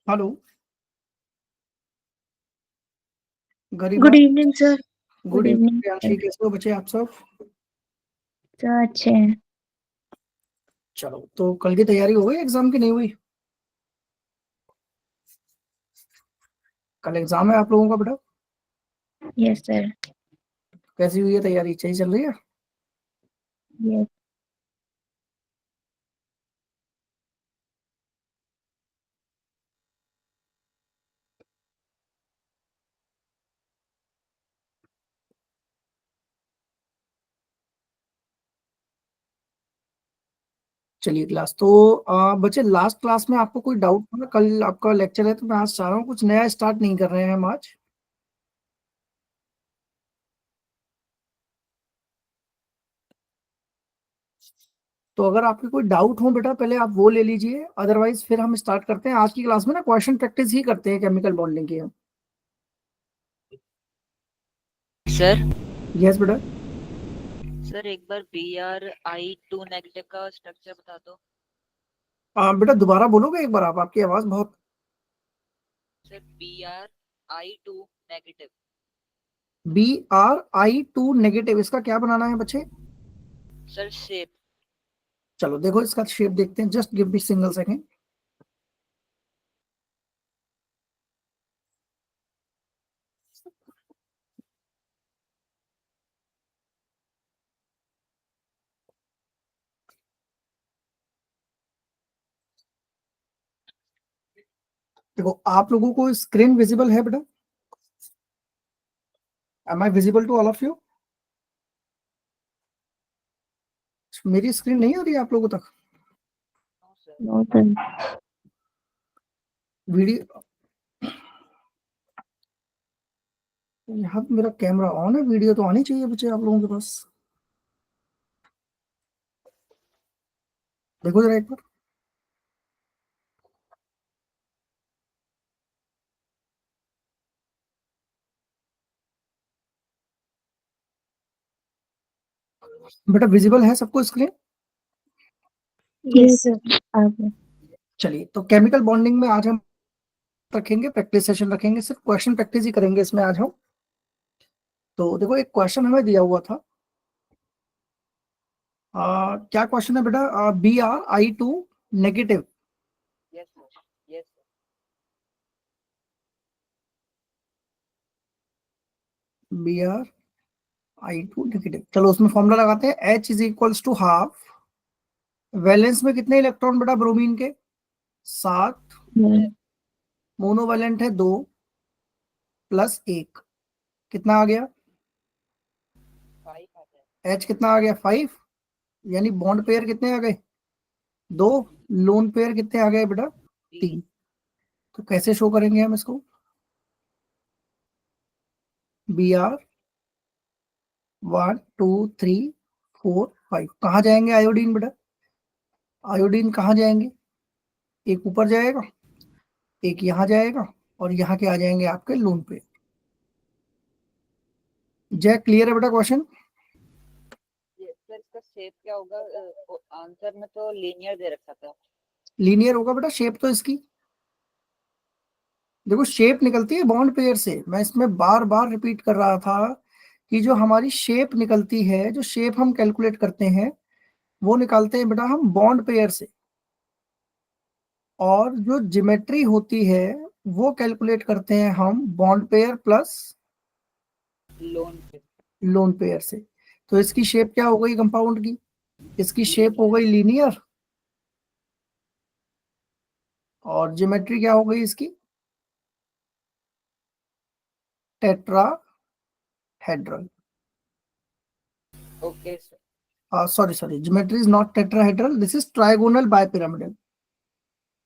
Hello. Garima. Good evening sir. Good good evening evening Priyanshi, sir. कैसे हो बच्चे आप सब? सर अच्छे हैं। चलो, तो कल की तैयारी हो गई एग्जाम की, नहीं हुई? कल एग्जाम है आप लोगों का बेटा। Yes sir. कैसी हुई है तैयारी, सही चल रही है? यस। चलिए क्लास तो बच्चे, लास्ट क्लास में आपको कोई डाउट था? कल आपका लेक्चर है तो मैं आज चाह रहा हूँ कुछ नया स्टार्ट नहीं कर रहे हैं हम आज। तो अगर आपके कोई डाउट हो बेटा, पहले आप वो ले लीजिए, अदरवाइज फिर हम स्टार्ट करते हैं। आज की क्लास में ना क्वेश्चन प्रैक्टिस ही करते हैं केमिकल बॉन्डिंग की हम। सर यस बेटा। सर एक बार Br(I2) नेगेटिव का स्ट्रक्चर बता दो। बेटा दोबारा बोलोगे एक बार आप? आपकी आवाज बहुत। Sir Br(I2) negative. Br(I2) इसका क्या बनाना है बच्चे? Sir shape. चलो देखो, इसका शेप देखते हैं, just give me single second. देखो, आप लोगों को स्क्रीन विजिबल है बेटा? Am I visible to all of you? मेरी स्क्रीन नहीं आ रही है आप लोगों तक? No sir. No sir. Video यहाँ पे मेरा कैमरा ऑन है, वीडियो तो आनी चाहिए बच्चे आप लोगों के पास। देखो जरा एक बार। बेटा विजिबल है सबको स्क्रीन? Yes sir. आप चलिए, तो केमिकल बॉन्डिंग में आज हम रखेंगे, प्रैक्टिस सेशन रखेंगे, सिर्फ क्वेश्चन प्रैक्टिस ही करेंगे इसमें आज हम। तो देखो, एक क्वेश्चन हमें दिया हुआ था। क्या क्वेश्चन है बेटा? Br(I2) yes sir. Yes sir. Br(I2) चलो उसमें फॉर्मूला लगाते हैं। H=½ वैलेंस में कितने इलेक्ट्रॉन बेटा ब्रोमीन के? 7। सर मोनोवैलेंट है 2 प्लस 1, कितना आ गया? 5 आता है। H कितना आ गया? 5। यानी बॉन्ड पेयर कितने आ गए? 2। लोन पेयर कितने आ गए बेटा? 3। 3। तो कैसे शो करेंगे हम इसको? Br(1 2 3 4 5) कहाँ जाएंगे आयोडीन बेटा? आयोडीन कहाँ जाएंगे? एक ऊपर जाएगा, एक यहाँ जाएगा, और यहाँ के आ जाएंगे आपके लोन पे। जय, क्लियर है बेटा क्वेश्चन? यस सर, इसका शेप क्या होगा? आंसर में तो लीनियर दे रखा था। लीनियर होगा बेटा शेप तो इसकी। देखो, शेप निकलती है बॉन्ड पेयर से। मैं इसमें बार बार रिपीट कर रहा था कि जो हमारी शेप निकलती है, जो शेप हम कैलकुलेट करते हैं, वो निकालते हैं बेटा हम बॉन्ड पेयर से। और जो ज्योमेट्री होती है, वो कैलकुलेट करते हैं हम बॉन्ड पेयर प्लस लोन पे। लोन पेयर से। तो इसकी शेप क्या हो गई कंपाउंड की? इसकी शेप हो लीनियर। गई लीनियर। और ज्योमेट्री क्या हो गई इसकी? Tetrahedral. Okay sir. Sorry sorry, geometry is not tetrahedral, this is trigonal bipyramidal.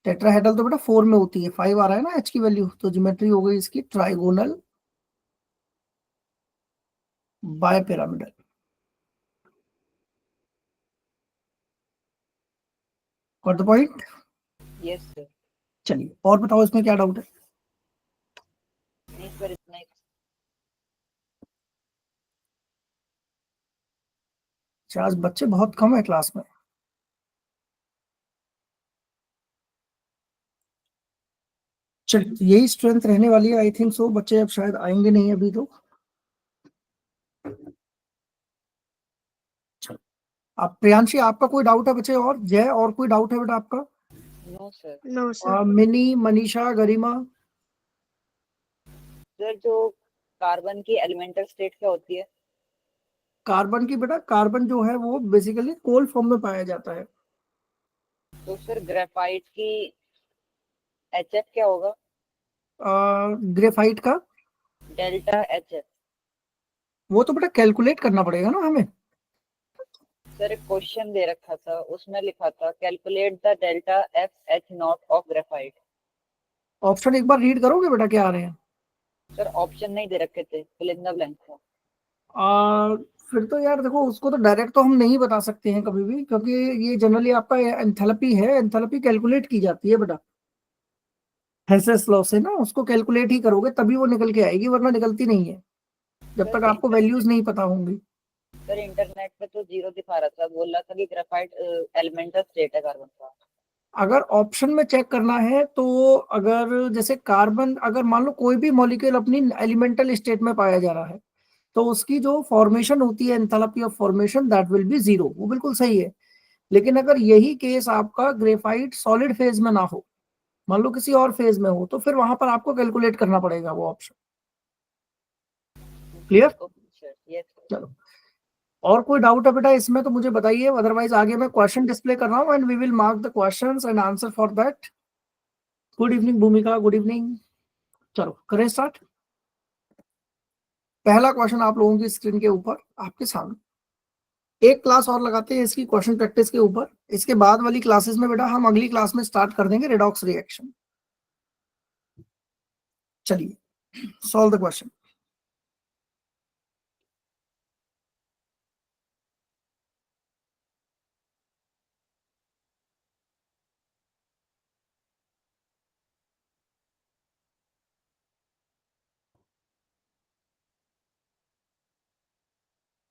Tetrahedral तो बेटा 4 में होती है, 5 आ रहा है ना एच की वैल्यू, तो ज्योमेट्री हो गई इसकी trigonal bipyramidal. Got the point? Yes sir. चलिए, और बताओ इसमें क्या डाउट है? नहीं सर, इतना ही। अच्छा, आज बच्चे बहुत कम है क्लास में। चल यही स्ट्रेंथ रहने वाली है, आई थिंक सो। बच्चे अब शायद आएंगे नहीं अभी तो। चलो, आप प्रियांशी, आपका कोई डाउट है बच्चे? और जय, और कोई डाउट है बेटा आपका? No sir. No sir. Mini, Manisha, Garima? Sir जो कार्बन की एलिमेंटल स्टेट क्या होती है? कार्बन की बेटा, कार्बन जो है वो बेसिकली कोल्ड फॉर्म में पाया जाता है। तो सर ग्रेफाइट की HF क्या होगा? ग्रेफाइट का डेल्टा HF। वो तो बेटा कैलकुलेट करना पड़ेगा ना हमें। सर एक क्वेश्चन दे रखा था, उसमें लिखा था calculate the delta FH0 of graphite. Option एक बार रीड करोगे बेटा, क्या आ रहे हैं? सर ऑप्शन नहीं दे रखे थे, फिल इन द ब्लैंक था। आ, फिर तो यार देखो, उसको तो डायरेक्ट तो हम नहीं बता सकते हैं कभी भी, क्योंकि ये जनरली आपका एंथैल्पी है। एंथैल्पी कैलकुलेट की जाती है बेटा, हेंसेस लॉ से ना। उसको कैलकुलेट ही करोगे तभी वो निकल के आएगी, वरना निकलती नहीं है जब सर तक आपको वैल्यूज नहीं पता होंगी। सर इंटरनेट पे तो जीरो दिखा रहा था, बोल रहा था कि ग्रेफाइट एलिमेंटल स्टेट है कार्बन का। अगर ऑप्शन में चेक करना है तो, अगर जैसे कार्बन, अगर मान लो कोई भी मॉलिक्यूल अपनी एलिमेंटल स्टेट में पाया जा रहा है, तो उसकी जो फॉर्मेशन होती है, enthalpy of formation, that will be zero. वो बिल्कुल सही है। लेकिन अगर यही केस आपका ग्रेफाइट सॉलिड फेज में ना हो, मान लो किसी और फेज में हो, तो फिर वहां पर आपको कैलकुलेट करना पड़ेगा वो option. Clear? Okay sir, yes sir. चलो, और कोई डाउट है बेटा इसमें तो मुझे बताइए, अदरवाइज आगे मैं क्वेश्चन डिस्प्ले कर रहा हूँ and we will mark the questions and answer for that. Good evening Bhumika, good evening. चलो करें स्टार्ट। पहला क्वेश्चन आप लोगों की स्क्रीन के ऊपर आपके सामने। एक क्लास और लगाते हैं इसकी क्वेश्चन प्रैक्टिस के ऊपर। इसके बाद वाली क्लासेस में बेटा हम अगली क्लास में स्टार्ट कर देंगे रेडॉक्स रिएक्शन। चलिए, सॉल्व द क्वेश्चन।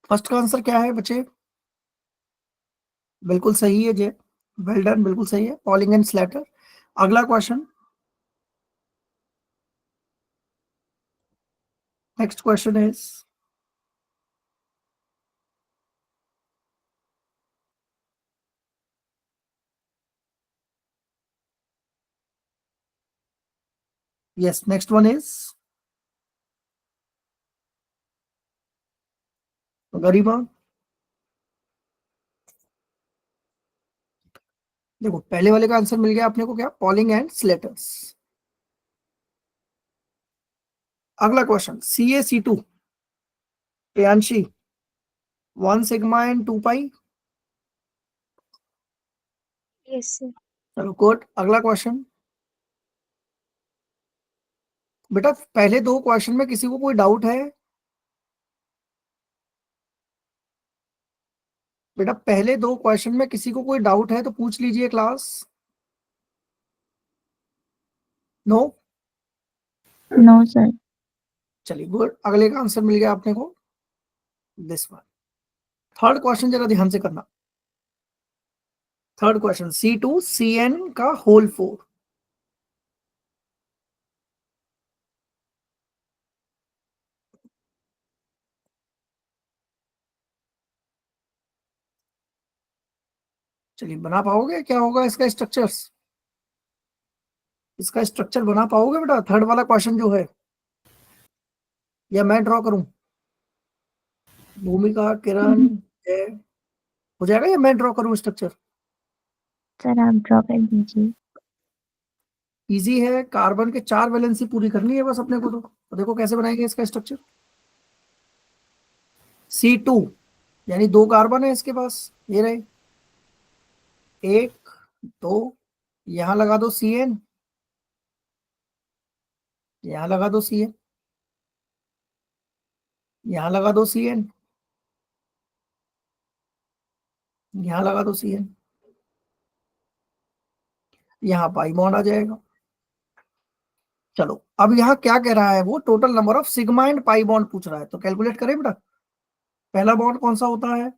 फर्स्ट का आंसर क्या है बच्चे? बिल्कुल सही है जय, वेल डन, बिल्कुल सही है, पॉलिंग एंड स्लैटर। अगला question, next question is, yes, next one is Garima. देखो, पहले वाले का आंसर मिल गया अपने को, क्या? Pauling and Slater's. अगला question, CaC2, Priyanshi, 1 sigma and 2 pi. Yes sir. चलो गुड। अगला क्वेश्चन बेटा, पहले दो क्वेश्चन में किसी को कोई डाउट है? बेटा पहले दो क्वेश्चन में किसी को कोई डाउट है तो पूछ लीजिए क्लास। नो? No sir. चलिए गुड, अगले का आंसर मिल गया आपने को, दिस वन। थर्ड क्वेश्चन जरा ध्यान से करना। थर्ड क्वेश्चन, C2CN का होल 4। चलिए, बना पाओगे? क्या होगा इसका स्ट्रक्चर्स? इसका स्ट्रक्चर बना पाओगे बेटा, थर्ड वाला क्वेश्चन जो है? या मैं ड्रॉ करूं? भूमिका, किरण, जय, हो जाएगा या मैं ड्रॉ करूं स्ट्रक्चर? सर आप ड्रॉ कर दीजिए। इजी है, कार्बन के 4 वैलेंसी पूरी करनी है बस अपने को। तो देखो कैसे बनाएंगे इसका स्ट्रक्चर। C2 यानी 2 कार्बन है इसके पास, ये रहे, 1 2, यहां लगा दो CN, यहां लगा दो CN, यहां लगा दो CN, यहां लगा दो CN, यहां पाई बॉन्ड आ जाएगा। चलो, अब यहाँ क्या कह रहा है वो, total number of sigma and pi bond पूछ रहा है, तो कैलकुलेट करें बेटा। पहला बॉन्ड कौन सा होता है?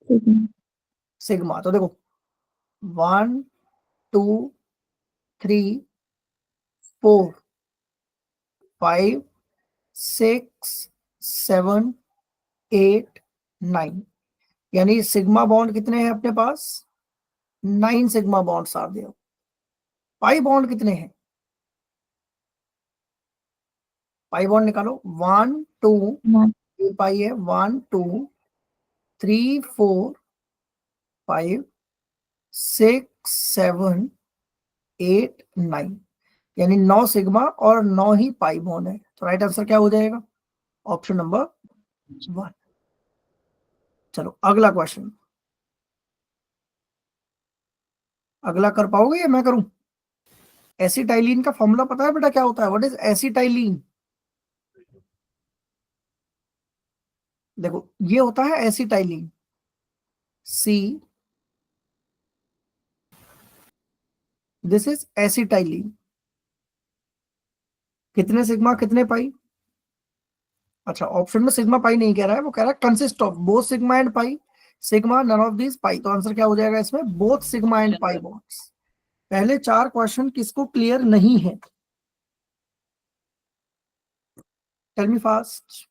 सिग्मा। सिग्मा। तो देखो, 1 2 3 4 5 6 7 8 9, यानी सिग्मा बॉन्ड कितने हैं अपने पास? 9 sigma bonds are there. Pi bond कितने हैं? पाई बॉन्ड निकालो। 1 2 1 ये पाई है 1 2 3 4 5 6 7 8 9, यानी 9 सिग्मा और 9 ही पाई बॉन्ड है। तो राइट आंसर क्या हो जाएगा? Option number 1। चलो अगला क्वेश्चन। अगला कर पाओगे या मैं करूं? एसिटाइलिन का फॉर्मूला पता है बेटा क्या होता है? What is acetylene? देखो ये होता है acetylene, see, this is acetylene. कितने सिग्मा कितने पाई? अच्छा, ऑप्शन में सिग्मा पाई नहीं कह रहा है, वो कह रहा है consist of both sigma and pi, sigma none of this pi. तो आंसर क्या हो जाएगा इसमें? Both sigma and pi bonds. पहले 4 क्वेश्चन किसको क्लियर नहीं है? Tell me fast.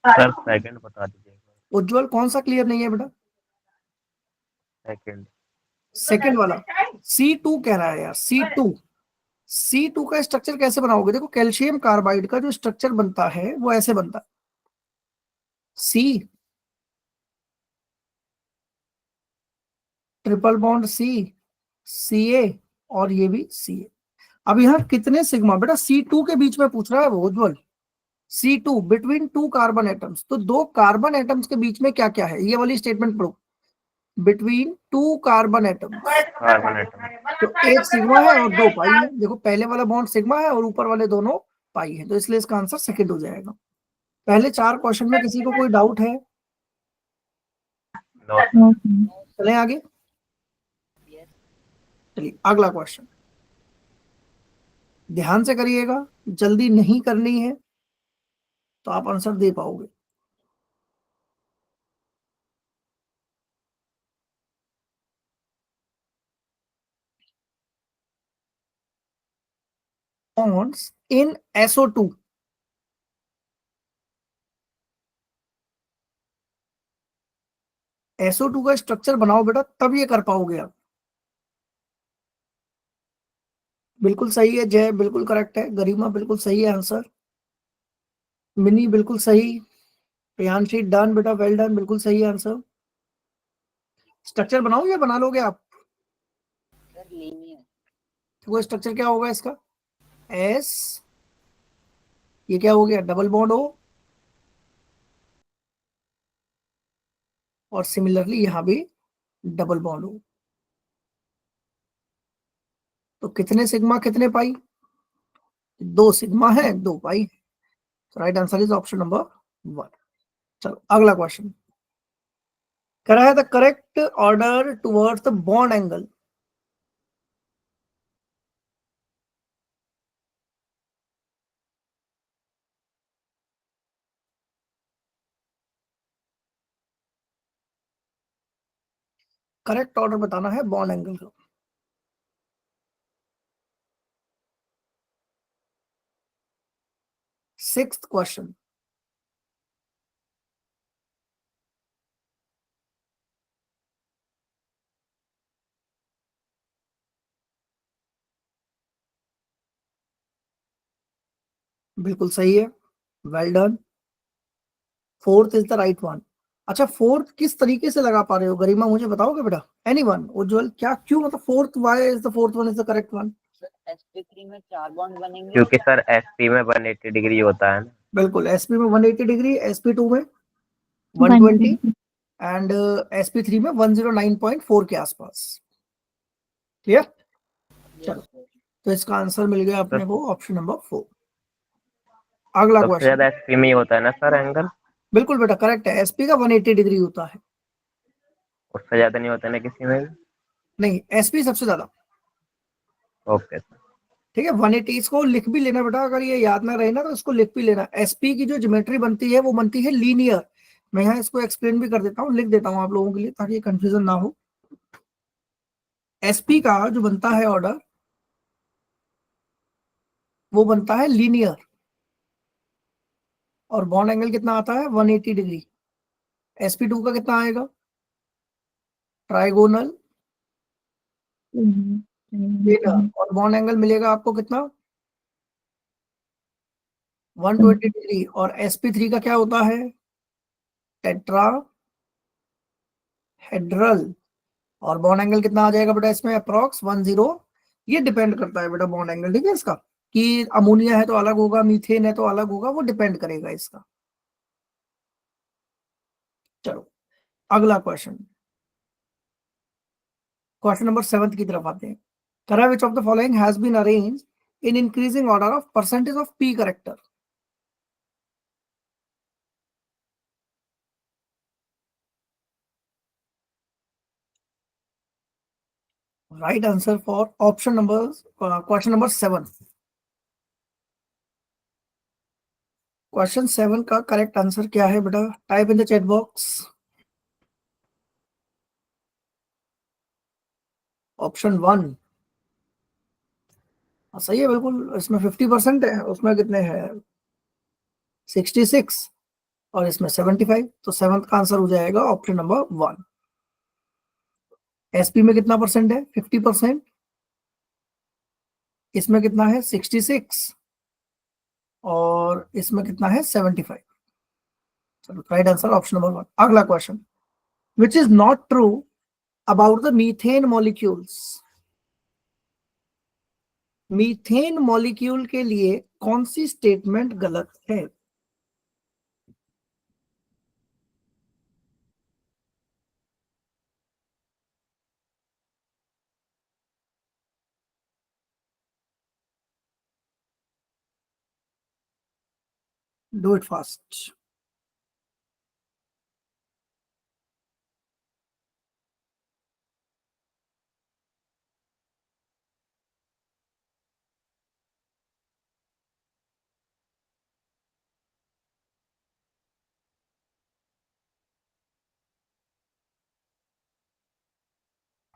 Sir second बता दीजिएगा। उज्जवल कौन सा क्लियर नहीं है बेटा? सेकंड। सेकंड वाला C2 कह रहा है यार, C2। C2 का स्ट्रक्चर कैसे बनाओगे? देखो कैल्शियम कार्बाइड का जो स्ट्रक्चर बनता है वो ऐसे बनता है, C ट्रिपल बॉन्ड Ca और ये भी Ca। अब यहाँ कितने सिग्मा बेटा? C2 के बीच में पूछ रहा है वो उज्जवल। C2 बिटवीन 2 कार्बन एटम्स, तो 2 कार्बन एटम्स के बीच में क्या क्या है? ये वाली स्टेटमेंट पढ़ो, between 2 carbon atoms. Carbon atom. तो एक सिग्मा है और 2 पाई है। देखो पहले वाला बॉन्ड सिग्मा है और ऊपर वाले दोनों पाई है, तो इसलिए इसका आंसर सेकंड हो जाएगा। पहले 4 क्वेश्चन में किसी को कोई डाउट है? नो। नो चले आगे। चलिए अगला क्वेश्चन, ध्यान से करिएगा, जल्दी नहीं करनी है तो आप आंसर दे पाओगे। bonds in SO2, SO2 का स्ट्रक्चर बनाओ बेटा, तब ये कर पाओगे आप। बिल्कुल सही है जय, बिल्कुल करेक्ट है। गरिमा बिल्कुल सही है आंसर। मिनी बिल्कुल सही। प्रियांशी डन बेटा, वेल डन, बिल्कुल सही आंसर। स्ट्रक्चर बनाओ या बना लोगे आप? Sir linear. तो वो स्ट्रक्चर क्या होगा इसका? एस, ये क्या हो गया? डबल बॉन्ड हो, और सिमिलरली यहां भी डबल बॉन्ड हो। तो कितने सिग्मा कितने पाई? 2 सिग्मा है 2 पाई। तो right answer is option number 1। चलो अगला क्वेश्चन, करा है the correct order towards the bond angle. Correct order बताना है बॉन्ड एंगल का। 6th क्वेश्चन, बिल्कुल सही है, well done. 4th is the right one. अच्छा 4th किस तरीके से लगा पा रहे हो गरिमा, मुझे बताओगे बेटा? एनीवन? उज्जवल क्या, क्यों, मतलब 4th, why is the 4th one is the correct one? Sir sp3 में 4 बॉन्ड बनेंगे। क्योंकि सर एसपी में 180 डिग्री होता है ना। बिल्कुल, sp में 180 डिग्री, sp2 में 120 एंड sp3 में 109.4 के आसपास। क्लियर? चलो तो इसका आंसर मिल गया अपने को ऑप्शन नंबर 4। अगला सबसे क्वेश्चन, ज्यादा एसपी में ही होता है ना सर एंगल। बिल्कुल बेटा करेक्ट है, sp का 180 डिग्री होता है। उससे ज्यादा नहीं होता ना किसी में भी। नहीं, sp सबसे ज्यादा। Okay sir. ठीक है, 180 इसको लिख भी लेना बेटा, अगर ये याद ना रहे ना तो इसको लिख भी लेना। sp की जो ज्योमेट्री बनती है वो बनती है लीनियर। मैं यहाँ इसको एक्सप्लेन भी कर देता हूँ, लिख देता हूँ आप लोगों के लिए ताकि कंफ्यूजन ना हो। sp का जो बनता है ऑर्डर, वो बनता है लीनियर, और बॉन्ड एंगल कितना आता है 180 डिग्री। sp2 का कितना आएगा, ट्राइगोनल प्लेनर, और बॉन्ड एंगल मिलेगा आपको कितना 120 डिग्री। और sp3 का क्या होता है, टेट्रा हेड्रल, और बॉन्ड एंगल कितना आ जाएगा बेटा इसमें अप्रॉक्स 10। ये डिपेंड करता है बेटा बॉन्ड एंगल, ठीक है इसका, कि अमोनिया है तो अलग होगा, मीथेन है तो अलग होगा, वो डिपेंड करेगा इसका। चलो अगला क्वेश्चन, क्वेश्चन नंबर 7 की तरफ आते हैं। करा which of the following has been arranged in increasing order of percentage of P character. Right answer for option number question number 7। Question 7 का करेक्ट आंसर क्या है बेटा, type in the chat box. Option 1 सही है बिल्कुल, इसमें 50% है, उसमें कितने हैं 66 और इसमें 75, तो 7th का आंसर हो जाएगा ऑप्शन नंबर 1। एसपी में कितना परसेंट है 50%, इसमें कितना है 66 और इसमें कितना है 75। चलो राइट आंसर ऑप्शन नंबर 1। अगला question, which is not true about the methane molecules. Methane molecule के लिए कौन सी स्टेटमेंट गलत है। Do it fast.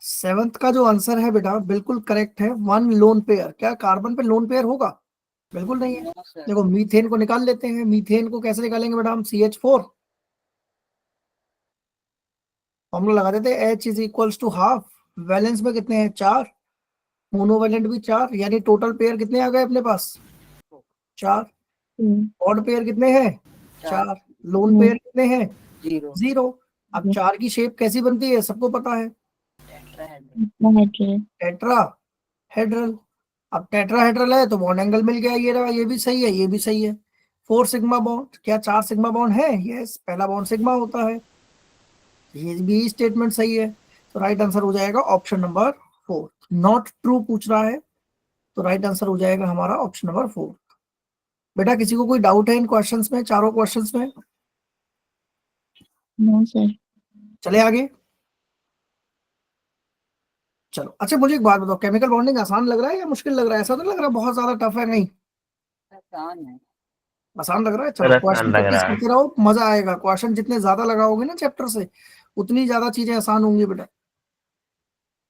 सेवंथ का जो आंसर है बेटा बिल्कुल करेक्ट है, 1 लोन पेयर। क्या कार्बन पे लोन पेयर होगा, बिल्कुल नहीं है। No sir. देखो मीथेन को निकाल लेते हैं, मीथेन को कैसे निकालेंगे बेटा हम, CH4 फॉर्मूला लगा देते हैं, H is equals to half, valence में कितने हैं 4, मोनोवैलेंट भी 4, यानी टोटल पेयर कितने आ गए अपने पास 4। ऑड पेयर कितने हैं 4, लोन पेयर कितने हैं 0। अब 4 की शेप कैसी बनती है सबको पता है, टेट्रा हेड्रल। अब टेट्राहेड्रल है तो बॉन्ड एंगल मिल गया, ये रहा, ये भी सही है, ये भी सही है। 4 सिग्मा बॉन्ड, क्या 4 सिग्मा बॉन्ड है, यस, पहला बॉन्ड सिग्मा होता है, ये भी स्टेटमेंट सही है। तो राइट आंसर हो जाएगा ऑप्शन नंबर 4। नॉट ट्रू पूछ रहा है, तो राइट आंसर हो जाएगा हमारा ऑप्शन नंबर 4। बेटा किसी को कोई डाउट है इन क्वेश्चंस में, चारों क्वेश्चंस में। No sir. चले आगे। चलो अच्छा मुझे एक बात बताओ, केमिकल बॉन्डिंग आसान लग रहा है या मुश्किल लग रहा है, ऐसा तो लग रहा है बहुत ज्यादा टफ है, नहीं आसान है। आसान लग रहा है। चलो सर क्वेश्चन आसान लग प्रैक्टिस रहा है। करते रहो, मजा आएगा। क्वेश्चन जितने ज्यादा लगाओगे ना चैप्टर से उतनी ज्यादा चीजें आसान होंगी बेटा।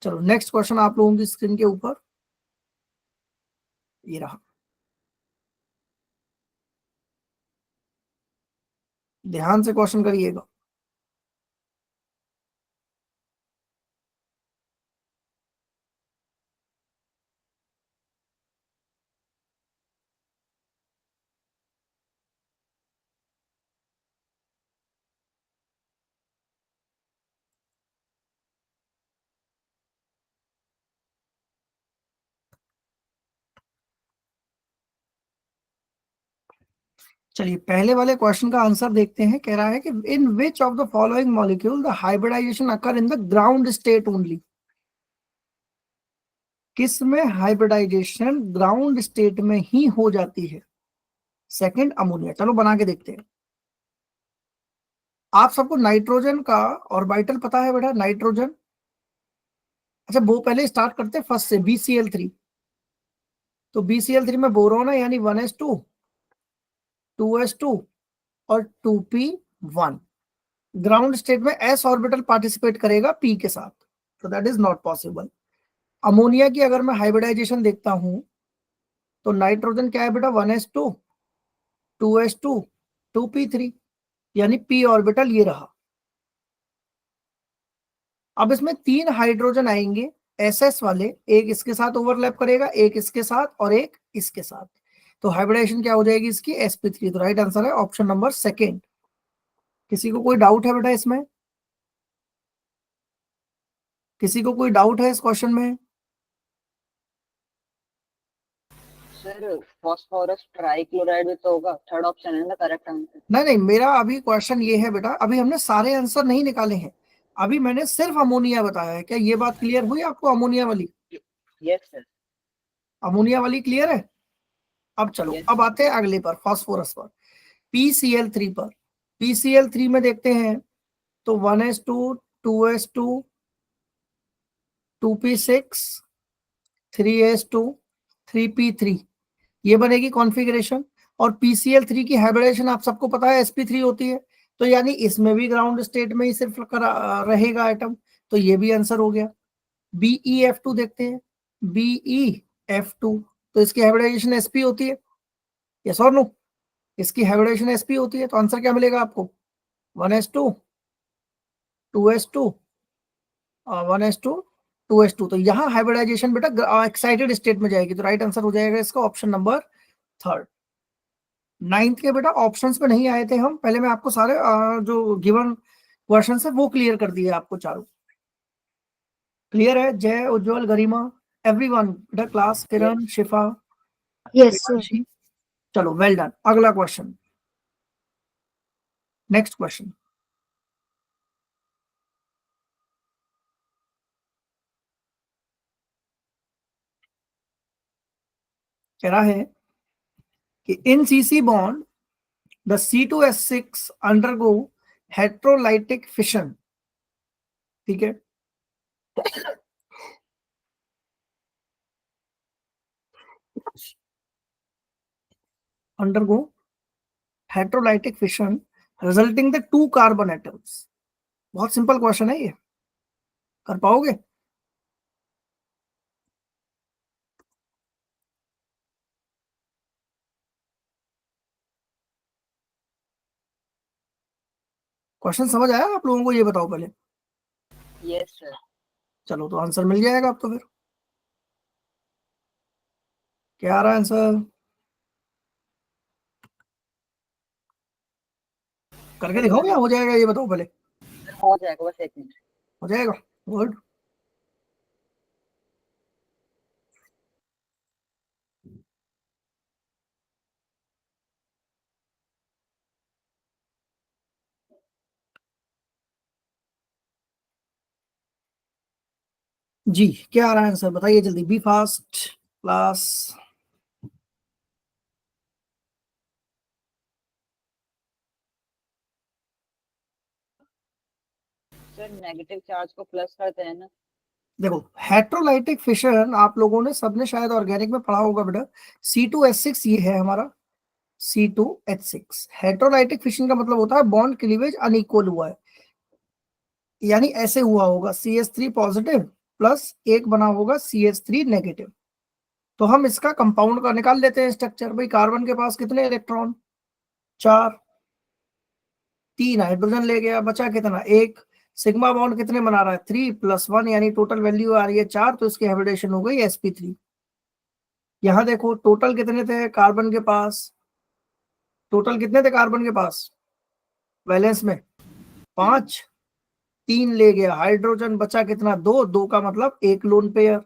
चलो नेक्स्ट क्वेश्चन आप लोगों की स्क्रीन के ऊपर ये रहा, ध्यान से क्वेश्चन करिएगा। चलिए पहले वाले क्वेश्चन का आंसर देखते हैं। कह रहा है कि in which of the following molecule the hybridisation occur in the ground state only. किस में हाइब्रिडाइजेशन ग्राउंड स्टेट में ही हो जाती है। Second ammonia. चलो बना के देखते हैं। आप सबको नाइट्रोजन का ऑर्बिटल पता है बेटा, नाइट्रोजन। अच्छा वो पहले स्टार्ट करते हैं फर्स्ट से, BCl3। तो BCl3 में बोरोन है, यानी 1s2 2s2 और 2p1। ग्राउंड स्टेट में s ऑर्बिटल पार्टिसिपेट करेगा p के साथ, तो that is not possible. Ammonia की अगर मैं हाइब्रिडाइजेशन देखता हूं तो नाइट्रोजन क्या है बेटा 1s2 2s2 2p3, यानी p ऑर्बिटल ये रहा। अब इसमें 3 हाइड्रोजन आएंगे SS वाले, एक इसके साथ ओवरलैप करेगा, एक इसके साथ और एक इसके साथ, तो हाइब्रिडाइजेशन क्या हो जाएगी इसकी sp3। तो राइट आंसर है ऑप्शन नंबर सेकेंड। किसी को कोई डाउट है बेटा इसमें? किसी को कोई डाउट है इस क्वेश्चन में? सर फॉस्फोरस ट्राइक्लोराइड भी तो होगा, थर्ड ऑप्शन है ना करेक्ट आंसर। नहीं, मेरा अभी क्वेश्चन ये है बेटा, अभी हमने सारे आंसर नहीं निकाले हैं, अभी मैंने सिर्फ अमोनिया बताया है। क्या ये बात क्लियर हुई आपको अमोनिया वाली? Yes sir. अमोनिया वाली क्लियर है? अब चलो Yes. अब आते हैं अगले पर, फास्फोरस पर, PCl3 पर। PCl3 में देखते हैं तो 1s2 2s2 2p6 3s2 3p3, ये बनेगी कॉन्फ़िगरेशन। और PCl3 की हाइब्रिडेशन आप सबको पता है sp3 होती है, तो यानी इसमें भी ग्राउंड स्टेट में ही सिर्फ रहेगा आइटम, तो ये भी आंसर हो गया। BeF2 देखते हैं, BeF2, तो इसकी हाइब्रिडाइजेशन sp होती है, यस और नो? इसकी हाइब्रिडाइजेशन sp होती है, तो आंसर क्या मिलेगा आपको 1s2 2s2 1s2 2s2। तो यहाँ हाइब्रिडाइजेशन बेटा एक्साइटेड स्टेट में जाएगी, तो राइट आंसर हो जाएगा इसका ऑप्शन नंबर थर्ड। 9th के बेटा ऑप्शंस पे नहीं आए थे हम, पहले मैं आपको सारे जो गिवन क्वेश्चन है वो क्लियर कर दिए आपको चारों। क्लियर है? जय, उज्जवल, गरिमा, एवरीवन बेटा, क्लास, किरण, शिफा, यस सर। प्रियांशी, चलो वेल डन। अगला क्वेश्चन, नेक्स्ट क्वेश्चन, कह रहा है कि in CC bond the C2H6 undergo heterolytic fission, ठीक है, undergo heterolytic fission resulting the 2 carbon atoms। बहुत सिंपल क्वेश्चन है ये, कर पाओगे? क्वेश्चन समझ आया आप लोगों को? ये बताओ पहले। Yes sir. चलो तो आंसर मिल जाएगा अब तो। फिर क्या आ रहा है आंसर? करके दिखाओ या हो जाएगा? ये बताओ पहले। हो जाएगा, बस एक मिनट। हो जाएगा, गुड। जी, क्या आ रहा है आंसर बताइए जल्दी, be fast class. Sir negative charge को प्लस करते हैं ना। देखो हेट्रोलाइटिक फिशन आप लोगों ने सबने शायद ऑर्गेनिक में पढ़ा होगा बेटा, C2H6 ये है हमारा C2H6। हेट्रोलाइटिक फिशन का मतलब होता है बॉन्ड क्लीवेज अनइक्वल हुआ है, यानी ऐसे हुआ होगा CH3 पॉजिटिव प्लस एक बना होगा CH3 नेगेटिव। तो हम इसका कंपाउंड का निकाल लेते हैं स्ट्रक्चर। भाई कार्बन के पास कितने इलेक्ट्रॉन? 4, 3 हाइड्रोजन ले गया, बचा कितना? एक। सिग्मा बॉन्ड कितने बना रहा है? 3 + 1, यानी टोटल वैल्यू आ रही है 4, तो इसकी हाइब्रिडेशन हो गई sp3। यहाँ देखो टोटल कितने थे कार्बन के पास, टोटल कितने थे कार्बन के पास वैलेंस में? 5, 3 ले गया हाइड्रोजन, बचा कितना? 2, 2 का मतलब एक लोन पेयर,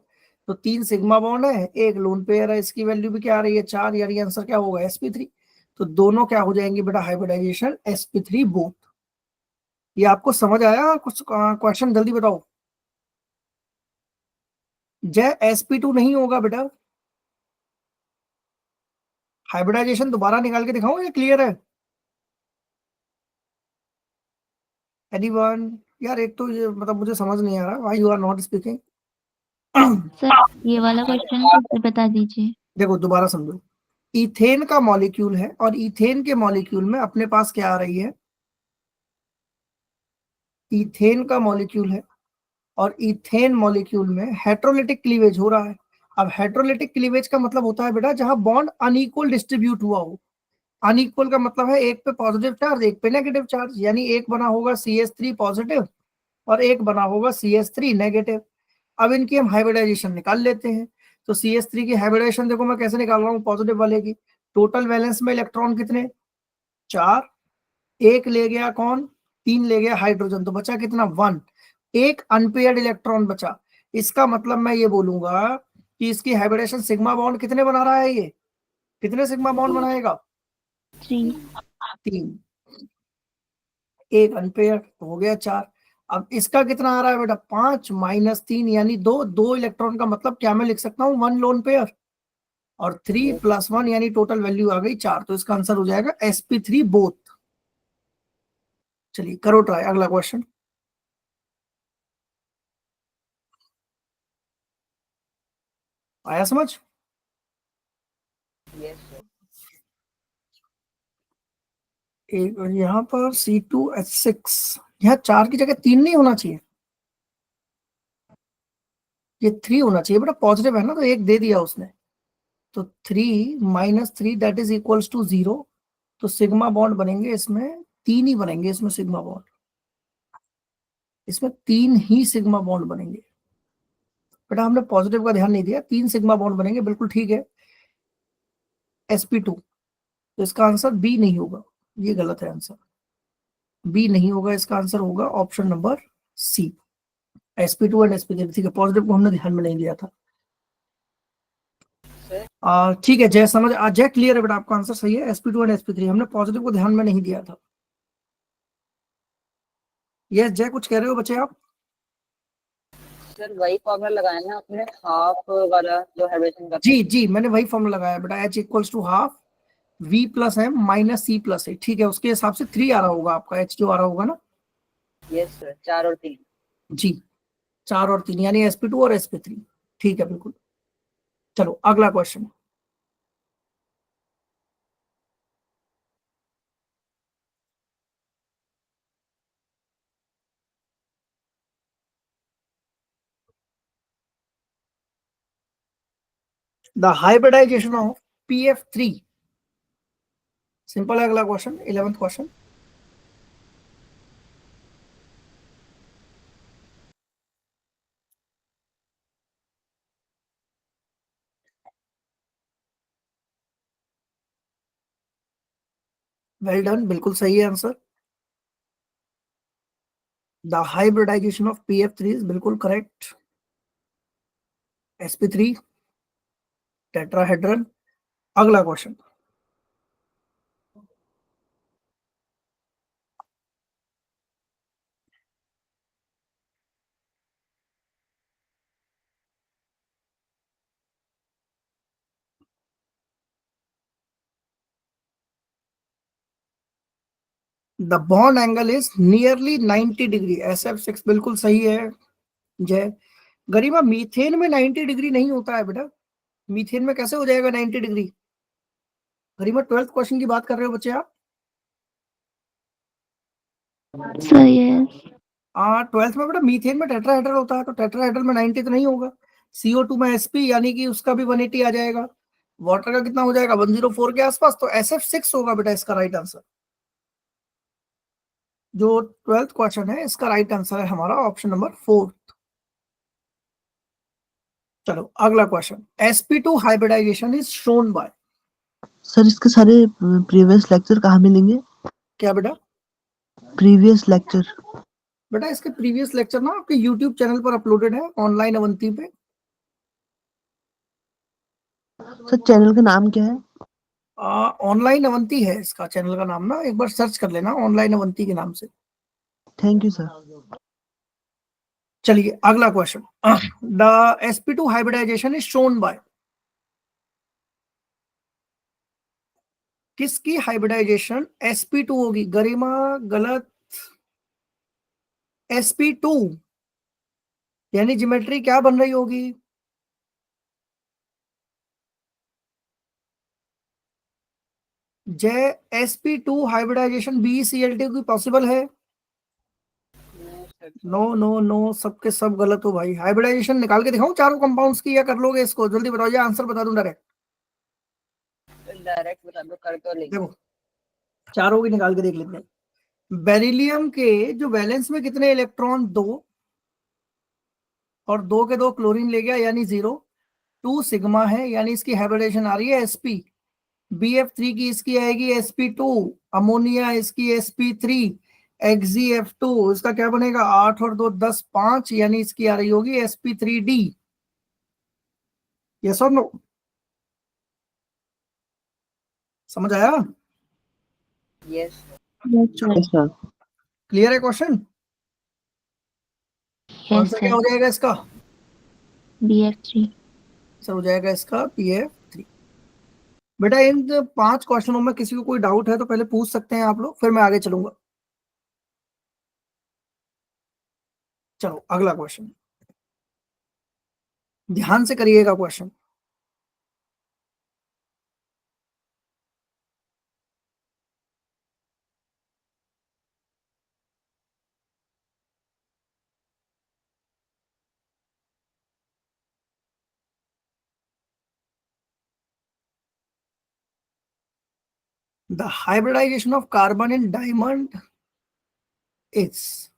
तो 3 सिग्मा बॉन्ड है, एक लोन पेयर है, इसकी वैल्यू भी क्या आ रही है? 4, यानी आंसर क्या होगा? sp3। तो दोनों क्या हो जाएंगे बेटा? Hybridization sp3 both. ये आपको समझ आया? कुछ क्वेश्चन जल्दी बताओ। जय, sp2 नहीं होगा बेटा, हाइब्रिडाइजेशन दोबारा निकाल के दिखाऊं या क्लियर है? एनीवन? यार एक तो ये मतलब मुझे समझ नहीं आ रहा, why you are not speaking. Sir ये वाला क्वेश्चन फिर से बता दीजिए। देखो दोबारा समझो, इथेन का मॉलिक्यूल है और इथेन के मॉलिक्यूल में अपने पास क्या आ रही है? इथेन का मॉलिक्यूल है और इथेन मॉलिक्यूल में हेट्रोलिटिक क्लीवेज हो रहा है। अब हेटेरोलिटिक क्लीवेज का मतलब होता है बेटा जहां बॉन्ड अनइक्वल डिस्ट्रीब्यूट हुआ हो। अनइक्वल का मतलब है एक पे पॉजिटिव चार्ज एक पे नेगेटिव चार्ज, यानी एक बना होगा CH3 पॉजिटिव और एक बना होगा CH3 नेगेटिव। अब इनकी हम हाइब्रिडाइजेशन निकाल लेते हैं। तो CH3 की हाइब्रिडाइजेशन देखो मैं कैसे निकाल रहा हूँ, पॉजिटिव वाले की। टोटल वैलेंस में इलेक्ट्रॉन कितने, 4। एक ले गया कौन, 3 ले गया हाइड्रोजन, तो बचा कितना, 1। एक अनपेयर्ड इलेक्ट्रॉन बचा। इसका मतलब मैं ये बोलूंगा कि इसकी हाइब्रिडेशन सिग्मा बॉन्ड कितने बना रहा है, ये कितने सिग्मा बॉन्ड बनाएगा, 3। 3। एक अनपेयर तो हो गया 4। अब इसका कितना आ रहा है बेटा, 5 माइनस 3 यानी 2। 2 इलेक्ट्रॉन का मतलब क्या मैं लिख सकता हूँ, 1 लोन पेयर। और 3 प्लस 1 यानी टोटल वैल्यू आ गई 4। तो इसका आंसर हो जाएगा sp3 बोथ। चलिए करो ट्राई, अगला क्वेश्चन। आया समझ। Yes sir. एक यहाँ पर C2H6, यहाँ 4 की जगह 3 नहीं होना चाहिए, ये 3 होना चाहिए बेटा, पॉजिटिव है ना, तो एक दे दिया उसने। तो 3 minus 3 that is equals to 0। तो सिग्मा बॉन्ड बनेंगे इसमें, 3 ही बनेंगे इसमें सिग्मा बॉन्ड, इसमें 3 ही सिग्मा बॉन्ड बनेंगे। बेटा हमने पॉजिटिव का ध्यान नहीं दिया, 3 सिग्मा बॉन्ड बनेंगे, बिल्कुल ठीक है। sp2, तो इसका आंसर बी नहीं होगा, ये गलत है आंसर, बी नहीं होगा, इसका आंसर होगा option number C, sp2 and sp3। ठीक है, पॉजिटिव को हमने ध्यान में नहीं दिया था। ठीक है जय, समझ जय क्लियर है बेटा, आपका आंसर सही है, sp2 एंड sp3, हमने पॉजिटिव को ध्यान में नहीं दिया था। यस जय, कुछ कह रहे हो बच्चे आप। सर वही फॉर्मूला लगाया ना आपने, हाफ वाला जो हाइब्रिडेशन का था। जी जी, मैंने वही फॉर्मूला लगाया बेटा, H equals to half V plus M minus C plus A. ठीक है, उसके हिसाब से 3 आ रहा होगा आपका, H जो आ रहा होगा ना। यस सर, 4 और 3। जी, 4 और 3 यानी sp2 और sp3। ठीक है बिल्कुल। चलो अगला question. The hybridisation of PF3। सिंपल है अगला question, 11th question. Well done, बिल्कुल सही है answer. The hybridisation of PF3 is बिल्कुल करेक्ट। sp3 tetrahedral. अगला question. The bond angle is nearly 90 degree, SF6 बिल्कुल सही है जय। गरिमा मीथेन में 90 डिग्री नहीं होता है बेटा, मीथेन में कैसे हो जाएगा 90 डिग्री। गरिमा 12th क्वेश्चन की बात कर रहे हो बच्चे आप। Sir yes. 12th में बेटा मीथेन में टेट्राहेड्रल होता है, तो टेट्राहेड्रल में 90 तो नहीं होगा। CO2 में sp यानी कि उसका भी 180 आ जाएगा। वाटर का कितना हो जाएगा, 104 के आसपास, तो SF6 होगा बेटा इसका राइट आंसर। जो 12th क्वेश्चन है इसका राइट आंसर है हमारा ऑप्शन नंबर 4। चलो अगला question. sp2 hybridization is shown by. Sir इसके सारे प्रीवियस लेक्चर कहाँ मिलेंगे? क्या बेटा, प्रीवियस लेक्चर। बेटा इसके प्रीवियस लेक्चर ना आपके यूट्यूब चैनल पर अपलोडेड है, ऑनलाइन अवंती पे। सर चैनल का नाम क्या है? ऑनलाइन अवंती है इसका चैनल का नाम ना, एक बार सर्च कर लेना ऑनलाइन अवंती के नाम से। Thank you sir. चलिए अगला question. The sp2 hybridization is shown by. किसकी हाइब्रिडाइजेशन sp2 होगी, गरिमा गलत। sp2 यानी ज्योमेट्री क्या बन रही होगी, जय sp2 हाइब्रिडाइजेशन BeCl2 की पॉसिबल है। नो नो नो, सबके सब गलत हो भाई। हाइब्रिडाइजेशन निकाल के दिखाऊं चारों कंपाउंड्स की, या कर लोगे इसको? जल्दी बताओ, या आंसर बता दूं डायरेक्ट? डायरेक्ट बता दो, कर तो लेंगे। देखो चारों की निकाल के देख लेते हैं। बेरिलियम के जो वैलेंस में कितने इलेक्ट्रॉन? 2, और 2 के 2 क्लोरीन ले गया यानी 0। 2 सिग्मा है यानी इसकी हाइब्रिडेशन आ रही है sp। BF3 की इसकी आएगी sp2। अमोनिया इसकी sp3। XeF2 इसका क्या बनेगा? 8 और 2 10, 5 यानी इसकी आ रही होगी sp3d। यस और नो? समझ आया? Yes yes sir. Yes, sir. Clear है क्वेश्चन? यस आंसर क्या सर। हो जाएगा इसका? BF3। सर हो जाएगा इसका BF3। बेटा इन 5 क्वेश्चनों में किसी को कोई डाउट है तो पहले पूछ सकते हैं आप लोग, फिर मैं आगे चलूंगा। चलो अगला क्वेश्चन ध्यान से करिएगा question. The hybridization of carbon in diamond is?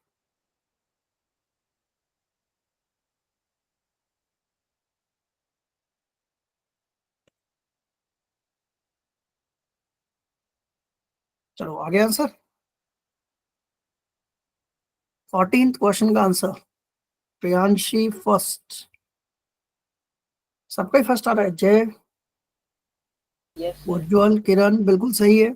चलो आगे आंसर। 14th क्वेश्चन का आंसर प्रियांशी फर्स्ट। सबका ही फर्स्ट आ रहा है। जय, यस उज्जवल, किरण बिल्कुल सही है।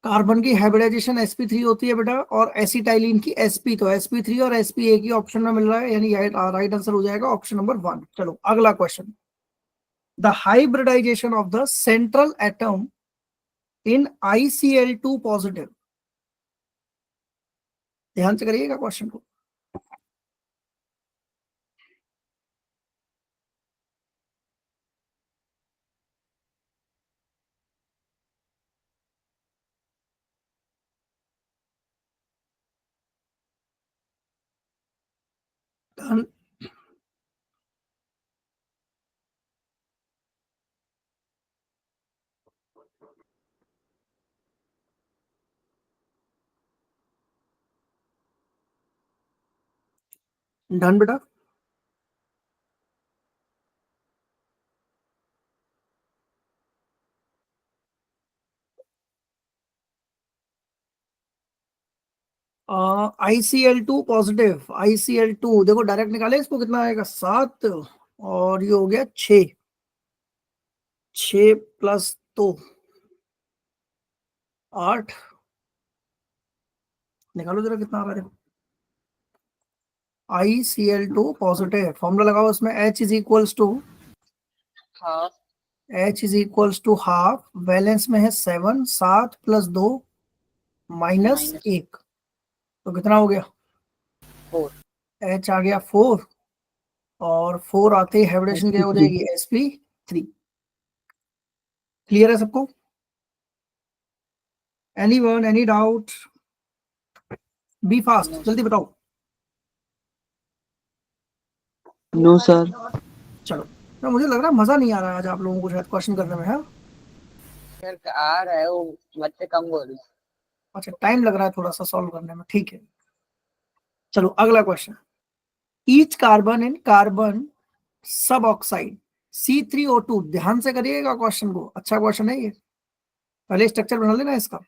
कार्बन की हाइब्रिडाइजेशन sp3 होती है बेटा, और एसिटाइलिन की sp। तो sp3 और sp एक ही ऑप्शन में मिल रहा है, यानी राइट आंसर हो जाएगा ऑप्शन नंबर 1। चलो अगला question. The hybridisation of the central atom in ICl2 positive. ध्यान से करिएगा क्वेश्चन को। डन। डन बेटा। ICl2 positive. ICl2 देखो डायरेक्ट निकाले इसको, कितना आएगा? 7, और ये हो गया 6। 6 प्लस 2 8। निकालो जरा कितना आ रहा है। ICl2 पॉजिटिव, फॉर्मूला लगाओ उसमें। H is equals to half half. Balance में है 7। 7 प्लस 2 माइनस माइनस 1, तो कितना हो गया? 4। H आ गया 4, और 4 आते ही हाइब्रिडेशन क्या हो sp3. जाएगी? sp3। क्लियर है सबको? Anyone, any doubt? Be fast, No. जल्दी बताओ। No, sir. चलो तो मुझे लग रहा है मजा नहीं आ रहा है आज आप लोगों को शायद क्वेश्चन करने में है। सर आ रहा है, वो बच्चे कम बोल रहे हैं। अच्छा टाइम लग रहा है थोड़ा सा सॉल्व करने में, ठीक है। चलो अगला question. Each carbon in carbon सब ऑक्साइड C3O2। ध्यान से करिएगा क्वेश्चन को, अच्छा क्वेश्चन है ये। पहले स्ट्रक्चर बना लेना इसका।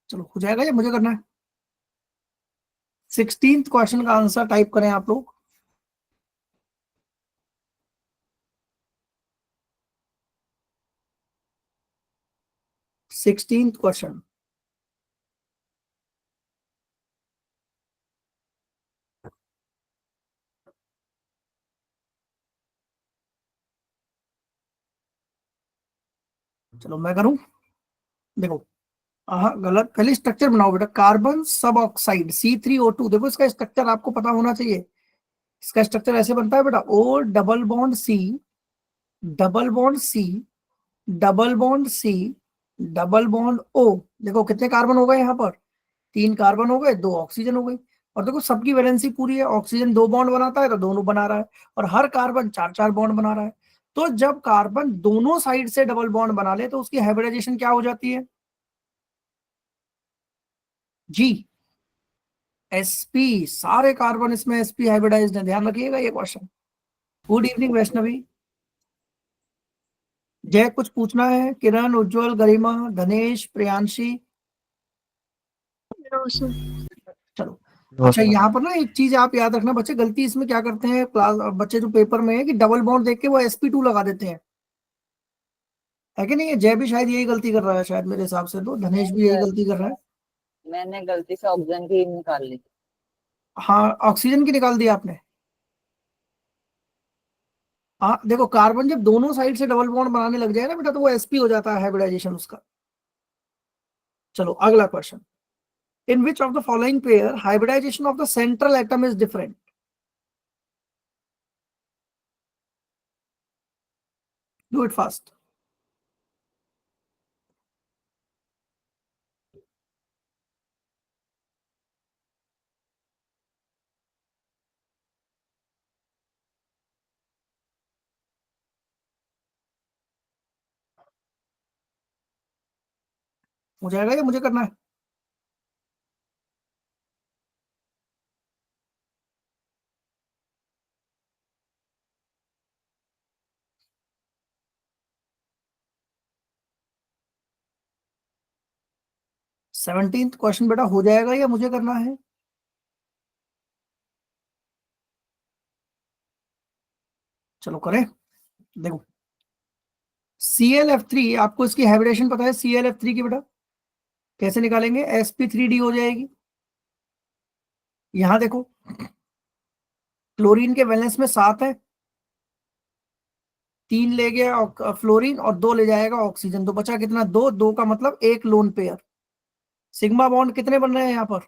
चलो हो जाएगा या मुझे करना है? 16th क्वेश्चन का आंसर टाइप करें आप लोग। 16th question. चलो मैं करूं, देखो हाँ गलत, पहले स्ट्रक्चर बनाओ बेटा। कार्बन सब ऑक्साइड C3O2, देखो इसका स्ट्रक्चर आपको पता होना चाहिए। इसका स्ट्रक्चर ऐसे बनता है बेटा, O double bond C, double bond C, double bond C, double bond O। देखो कितने कार्बन हो गए यहाँ पर, 3 कार्बन हो गए, 2 ऑक्सीजन हो गई। और देखो सबकी वैलेंसी पूरी है, ऑक्सीजन 2 बॉन्ड बनाता है तो दोनों बना रहा है, और हर कार्बन 4-4 बॉन्ड बना रहा है। तो जब कार्बन दोनों साइड से डबल बॉन्ड बना ले तो उसकी हाइब्रिडाइजेशन क्या हो जाती है जी, sp। सारे कार्बन इसमें sp हाइब्रिडाइज्ड है, ध्यान रखिएगा ये क्वेश्चन। Good evening Vaishnavi. जय कुछ पूछना है? किरण, उज्जवल, गरिमा, धनेश, प्रियांशी। No sir. चलो नो अच्छा, सर। यहाँ पर ना एक चीज आप याद रखना बच्चे, गलती इसमें क्या करते हैं क्लास बच्चे जो पेपर में है कि डबल बॉन्ड देख के वो sp2 लगा देते हैं, है कि नहीं? है जय भी शायद यही गलती कर रहा है शायद, मेरे हिसाब से तो धनेश नहीं भी यही सर, गलती कर रहा है। मैंने गलती से ऑक्सीजन की निकाल ली। हाँ ऑक्सीजन की निकाल दिया आपने। हाँ देखो कार्बन जब दोनों साइड से डबल बॉन्ड बनाने लग जाए ना बेटा तो वो sp हो जाता है हाइब्रिडाइजेशन उसका। चलो अगला question, in which of the following pair hybridization of the central atom is different? Do it fast. हो जाएगा या मुझे करना है? सेवनटीन्थ क्वेश्चन बेटा हो जाएगा या मुझे करना है? चलो करें। देखो ClF3, आपको इसकी हाइब्रिडेशन पता है ClF3 की बेटा? कैसे निकालेंगे? sp3d हो जाएगी। यहां देखो क्लोरीन के वैलेंस में 7 है, 3 ले गया फ्लोरीन और 2 ले जाएगा ऑक्सीजन, तो बचा कितना? 2। 2 का मतलब एक लोन पेयर। सिग्मा बॉन्ड कितने बन रहे हैं यहाँ पर?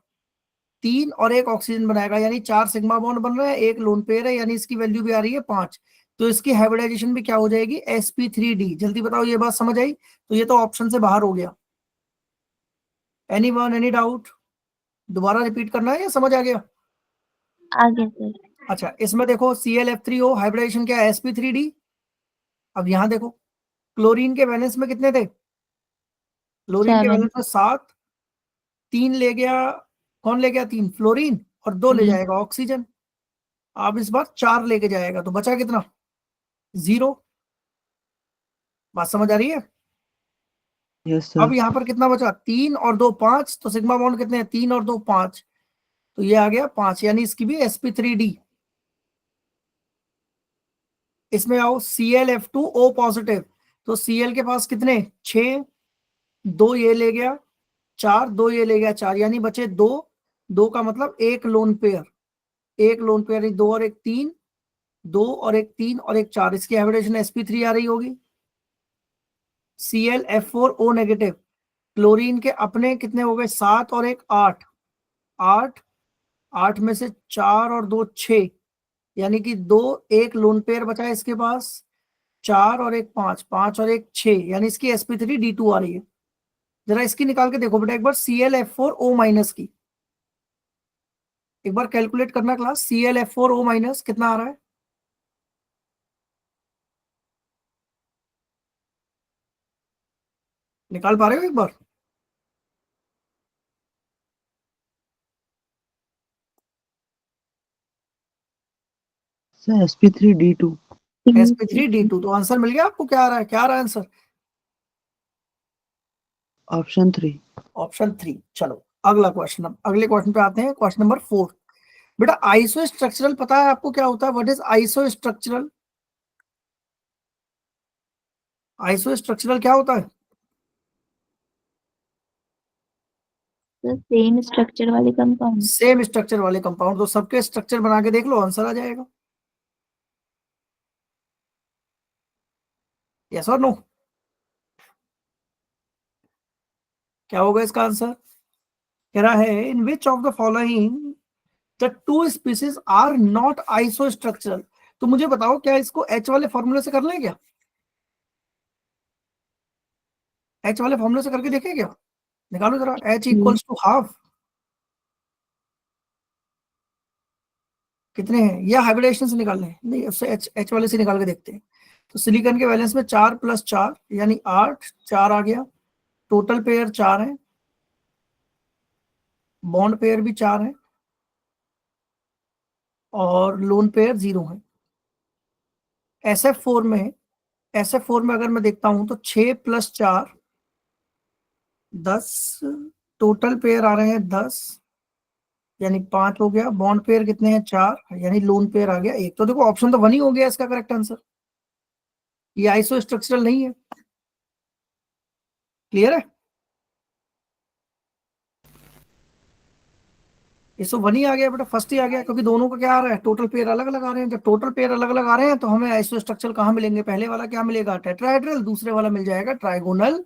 3 और एक ऑक्सीजन बनाएगा, यानी 4 सिग्मा बॉन्ड बन रहे हैं, एक लोन पेयर है, यानी इसकी वैल्यू भी आ रही है 5। तो इसकी हाइब्रिडाइजेशन भी क्या हो जाएगी? sp3d। जल्दी बताओ, ये बात समझ आई? तो ये तो ऑप्शन से बाहर हो गया। Any one, any doubt? दोबारा रिपीट करना है या समझ आ गया? आगे सर। अच्छा इसमें देखो ClF3O हाइब्रिडाइजेशन क्या है? sp3d। अब यहाँ देखो क्लोरीन के वैलेंस में कितने थे? क्लोरीन के 7 वैलेंस में 7, 3 ले गया, कौन ले गया 3? फ्लोरीन, और 2 ले जी जाएगा ऑक्सीजन। अब इस बार 4 लेके जाएगा, तो बचा कितना? 0। बात समझ आ रही है? यस अब सर। यहाँ पर कितना बचा? 3 और 2 5, तो सिग्मा बॉन्ड कितने हैं? 3 और 2 5, तो ये आ गया 5, यानी इसकी भी sp3d। इसमें आओ ClF2O पॉजिटिव, तो Cl के पास कितने? 6, 2 ये ले गया 4, 2 ये ले गया 4, यानी बचे 2। 2 का मतलब एक लोन पेयर, एक लोन पेयर, 2 और 1 3, 2 और 1 3 और 1 4, इसकी हाइब्रिडेशन sp3 आ रही होगी। ClF4O नेगेटिव, क्लोरीन के अपने कितने हो गए? 7 और 1 8, 8, 8 में से 4 और 2 6, यानी कि 2, एक लोन पेयर बचा है इसके पास, 4 और 1 5, 5 और 1 6, यानी इसकी sp3d2 आ रही है। जरा इसकी निकाल के देखो बेटा एक बार ClF4O माइनस की, एक बार कैलकुलेट करना क्लास, ClF4O माइनस कितना आ रहा है? निकाल पा रहे हो एक बार? Sir sp3d2। sp3d2, तो आंसर मिल गया आपको? क्या आ रहा है, क्या आ रहा है आंसर? ऑप्शन 3। ऑप्शन 3। चलो अगला क्वेश्चन, अब अगले क्वेश्चन पे आते हैं, क्वेश्चन नंबर 4। बेटा आइसो स्ट्रक्चरल पता है आपको क्या होता है? What is iso structural? Iso structural क्या होता है? सर सेम स्ट्रक्चर वाले कंपाउंड। सेम स्ट्रक्चर वाले कंपाउंड, तो सबके स्ट्रक्चर बना के देख लो, आंसर आ जाएगा। यस और नो? क्या होगा इसका आंसर? कह रहा है in which of the following the two species are not isostructural. तो मुझे बताओ क्या इसको एच वाले फॉर्मूले से कर लें क्या? एच वाले फॉर्मूले से करके देखें क्या? निकालो जरा, एच इक्वल्स टू हाफ कितने हैं, या हाइब्रिडेशन से निकालने हैं? नहीं, उससे एच एच वाले से निकाल के देखते हैं। तो सिलिकॉन के वैलेंस में 4 + 4 यानी 8, 4 आ गया। टोटल पेयर 4 है, बॉन्ड पेयर भी 4 है, और लोन पेयर 0 है। SF4 में, SF4 में अगर मैं देखता हूं तो 6 + 4 10, टोटल पेयर आ रहे हैं 10 यानी 5 हो गया। बॉन्ड पेयर कितने हैं? 4 यानी लोन पेयर आ गया 1। तो देखो ऑप्शन तो 1 ही हो गया इसका करेक्ट आंसर। ये आइसो स्ट्रक्चरल नहीं है। क्लियर है? ये तो 1 ही आ गया बेटा, फर्स्ट ही आ गया, क्योंकि दोनों का क्या आ रहा है, टोटल पेयर अलग अलग आ रहे हैं। जब टोटल पेयर अलग अलग आ रहे हैं तो हमें आइसो स्ट्रक्चरल कहाँ मिलेंगे? पहले वाला क्या मिलेगा? टेट्राहेड्रल, दूसरे वाला मिल जाएगा ट्राइगोनल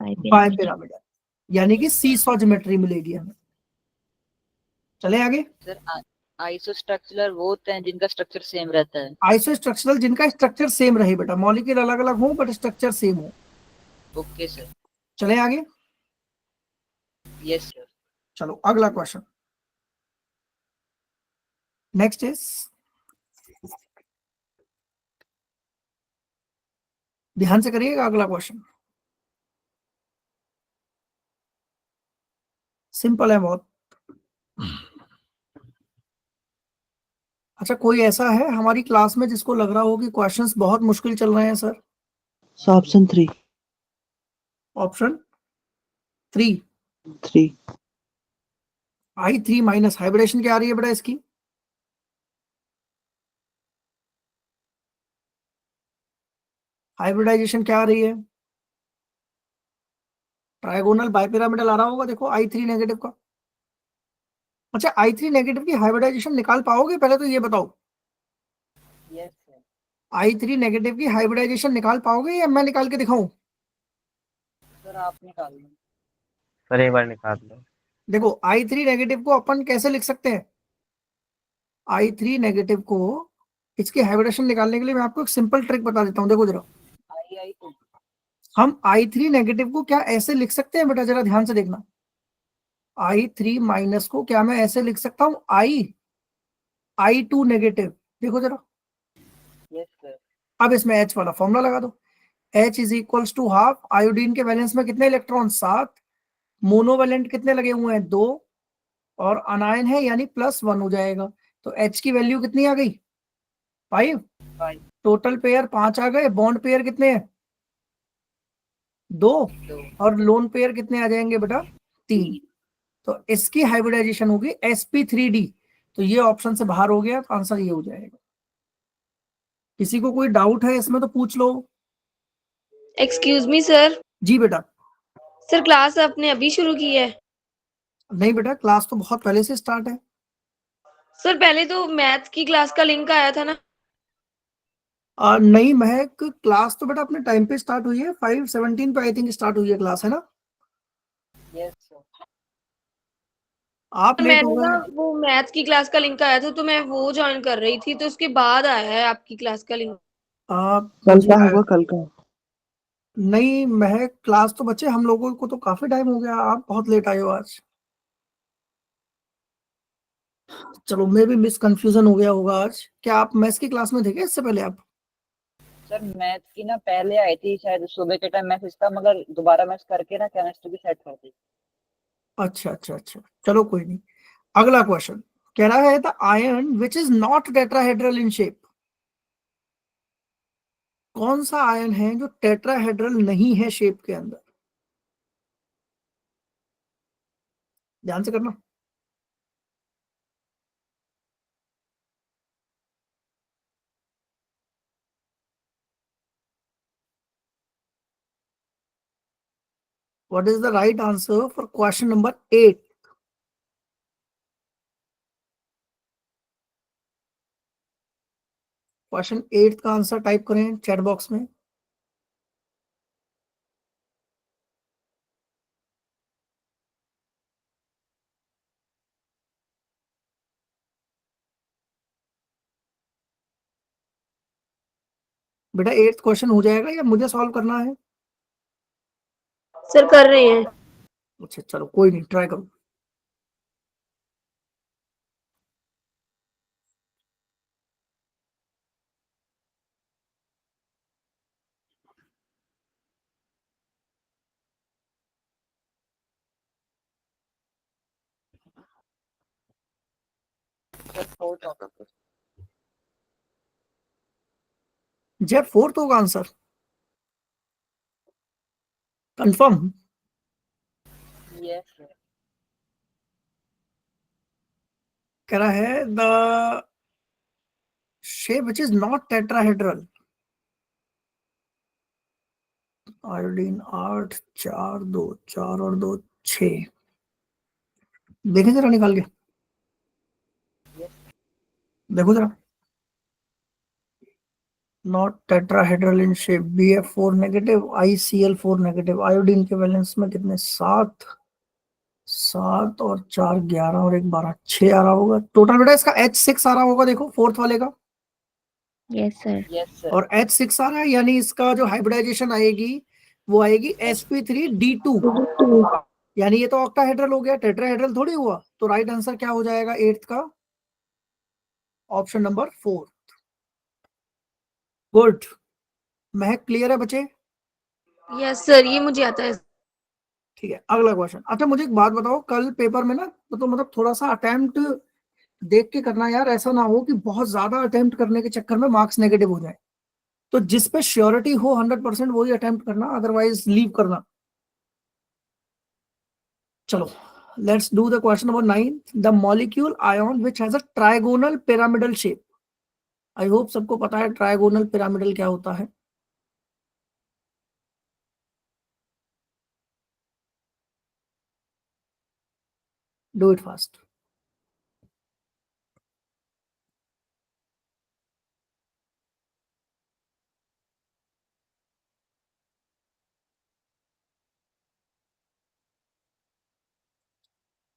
बाइपिरामिडल, यानी कि सीसॉ ज्योमेट्री मिलेगी हमें। चले आगे। सर आइसोस्ट्रक्चरल वो होते हैं जिनका स्ट्रक्चर सेम रहता है। आइसो स्ट्रक्चरल जिनका स्ट्रक्चर सेम रहे बेटा, मॉलिक्यूल अलग अलग हो बट स्ट्रक्चर सेम हो। Okay sir. चले आगे। Yes sir. चलो अगला क्वेश्चन। नेक्स्ट इज, ध्यान से करिएगा अगला क्वेश्चन, सिंपल है बहुत। अच्छा, कोई ऐसा है हमारी क्लास में जिसको लग रहा हो कि क्वेश्चंस बहुत मुश्किल चल रहे हैं sir? So option 3. Option 3, 3. I3 minus hybridization क्या आ रही है बेटा इसकी? हाइब्रिडाइजेशन क्या आ रही है? ट्राइगोनल बाइपिरामिडल आ रहा होगा, देखो I3 नेगेटिव का। अच्छा, I3 नेगेटिव की हाइब्रिडाइजेशन निकाल पाओगे? पहले तो ये बताओ, यस सर। I3 नेगेटिव की हाइब्रिडाइजेशन निकाल पाओगे या मैं निकाल के दिखाऊं? सर आप निकाल लो। सर एक बार निकाल लो। देखो I3 नेगेटिव को अपन कैसे लिख सकते हैं? I3 नेगेटिव को, इसकी हाइब्रिडेशन निकालने के लिए मैं आपको एक सिंपल ट्रिक बता देता हूँ, देखो जरा। आई तो हम I3 नेगेटिव को क्या ऐसे लिख सकते हैं बेटा? जरा ध्यान से देखना। I3 माइनस को क्या मैं ऐसे लिख सकता हूँ? I2 नेगेटिव, देखो जरा। Yes sir. अब इसमें H वाला फॉर्मूला लगा दो। H is equals to half, iodine के वैलेंस में कितने इलेक्ट्रॉन? 7, मोनोवेलेंट कितने लगे हुए हैं? 2, और अनायन है यानी +1 हो जाएगा। तो H की वैल्यू कितनी आ गई? 5। 5 टोटल पेयर 5 आ गए। बॉन्ड पेयर कितने हैं? 2, 2 और लोन पेयर कितने आ जाएंगे बेटा? 3। तो इसकी हाइब्रिडाइजेशन होगी sp3d। तो ये ऑप्शन से बाहर हो गया, तो आंसर ये हो जाएगा। किसी को कोई डाउट है इसमें तो पूछ लो। Excuse me sir. जी बेटा। सर क्लास आपने अभी शुरू की है? नहीं बेटा, क्लास तो बहुत पहले से स्टार्ट है। सर पहले तो मैथ्स की क्लास का लिंक आया था ना। नहीं महक, क्लास तो बेटा अपने टाइम पे स्टार्ट हुई है, 5:17 पे आई थिंक स्टार्ट हुई है क्लास, है ना? Yes sir. आप लेट हो मैंने ना गए। वो मैथ्स की क्लास का लिंक आया था तो मैं वो ज्वाइन कर रही थी, तो उसके बाद आया है आपकी क्लास का लिंक। कल मुझे का होगा, कल का। नहीं महक, क्लास तो बच्चे हम लोगों को तो काफी टाइम हो गया, आप बहुत लेट आए हो आज। चलो, मे भी मिस कंफ्यूजन हो गया होगा आज। क्या आप मैथ्स की क्लास में थे क्या इससे पहले आप? सर मैथ की ना पहले आई थी शायद सुबह के टाइम मैथ था, मगर दोबारा मैथ करके ना केमिस्ट्री की सेट कर दी। अच्छा अच्छा अच्छा, चलो कोई नहीं। अगला क्वेश्चन कह रहा है the ion which is not tetrahedral in shape. कौन सा आयन है जो टेट्राहेड्रल नहीं है शेप के अंदर? ध्यान से करना। What is the right answer for question number 8? Question 8 का आंसर टाइप करें चैट बॉक्स में। बेटा 8th क्वेश्चन हो जाएगा या मुझे सॉल्व करना है? सर कर रहे हैं। अच्छा चलो कोई नहीं, ट्राई करो। सर फोर्थ होगा कुछ। जय 4th होगा आंसर, कंफर्म? Yes sir. कह रहा है the shape which is not tetrahedral. Iodine 8, 4 2, 4 और 2 6। देखें जरा निकाल के, देखो जरा। Not tetrahedral in shape, BF4 negative, ICl4 negative. Iodine के वैलेंस में कितने? 7, 7 और 4 11 और 1 12, 6 आ रहा होगा टोटल। बेटा इसका H6 आ रहा होगा, देखो 4th वाले का। Yes sir. Yes sir. और H6 आ रहा है, यानी इसका जो हाइब्रिडाइजेशन आएगी वो आएगी sp3d2। यानी ये तो ऑक्टाहेड्रल हो गया, टेट्राहेड्रल थोड़ी हुआ। तो राइट आंसर क्या हो जाएगा 8th का? Option number 4। गुड। महक क्लियर है बच्चे? यस सर, ये मुझे आता है। ठीक है, अगला क्वेश्चन। अच्छा मुझे एक बात बताओ, कल पेपर में ना तो मतलब थोड़ा सा अटेम्प्ट देख के करना यार, ऐसा ना हो कि बहुत ज्यादा अटेम्प्ट करने के चक्कर में मार्क्स नेगेटिव हो जाए। तो जिस पे श्योरिटी हो 100% वही अटेम्प्ट करना, अदरवाइज लीव करना। चलो let's do the question number 9। The molecule ion which has a trigonal pyramidal shape. I hope सबको पता है ट्राइगोनल पिरामिडल क्या होता है। Do it fast.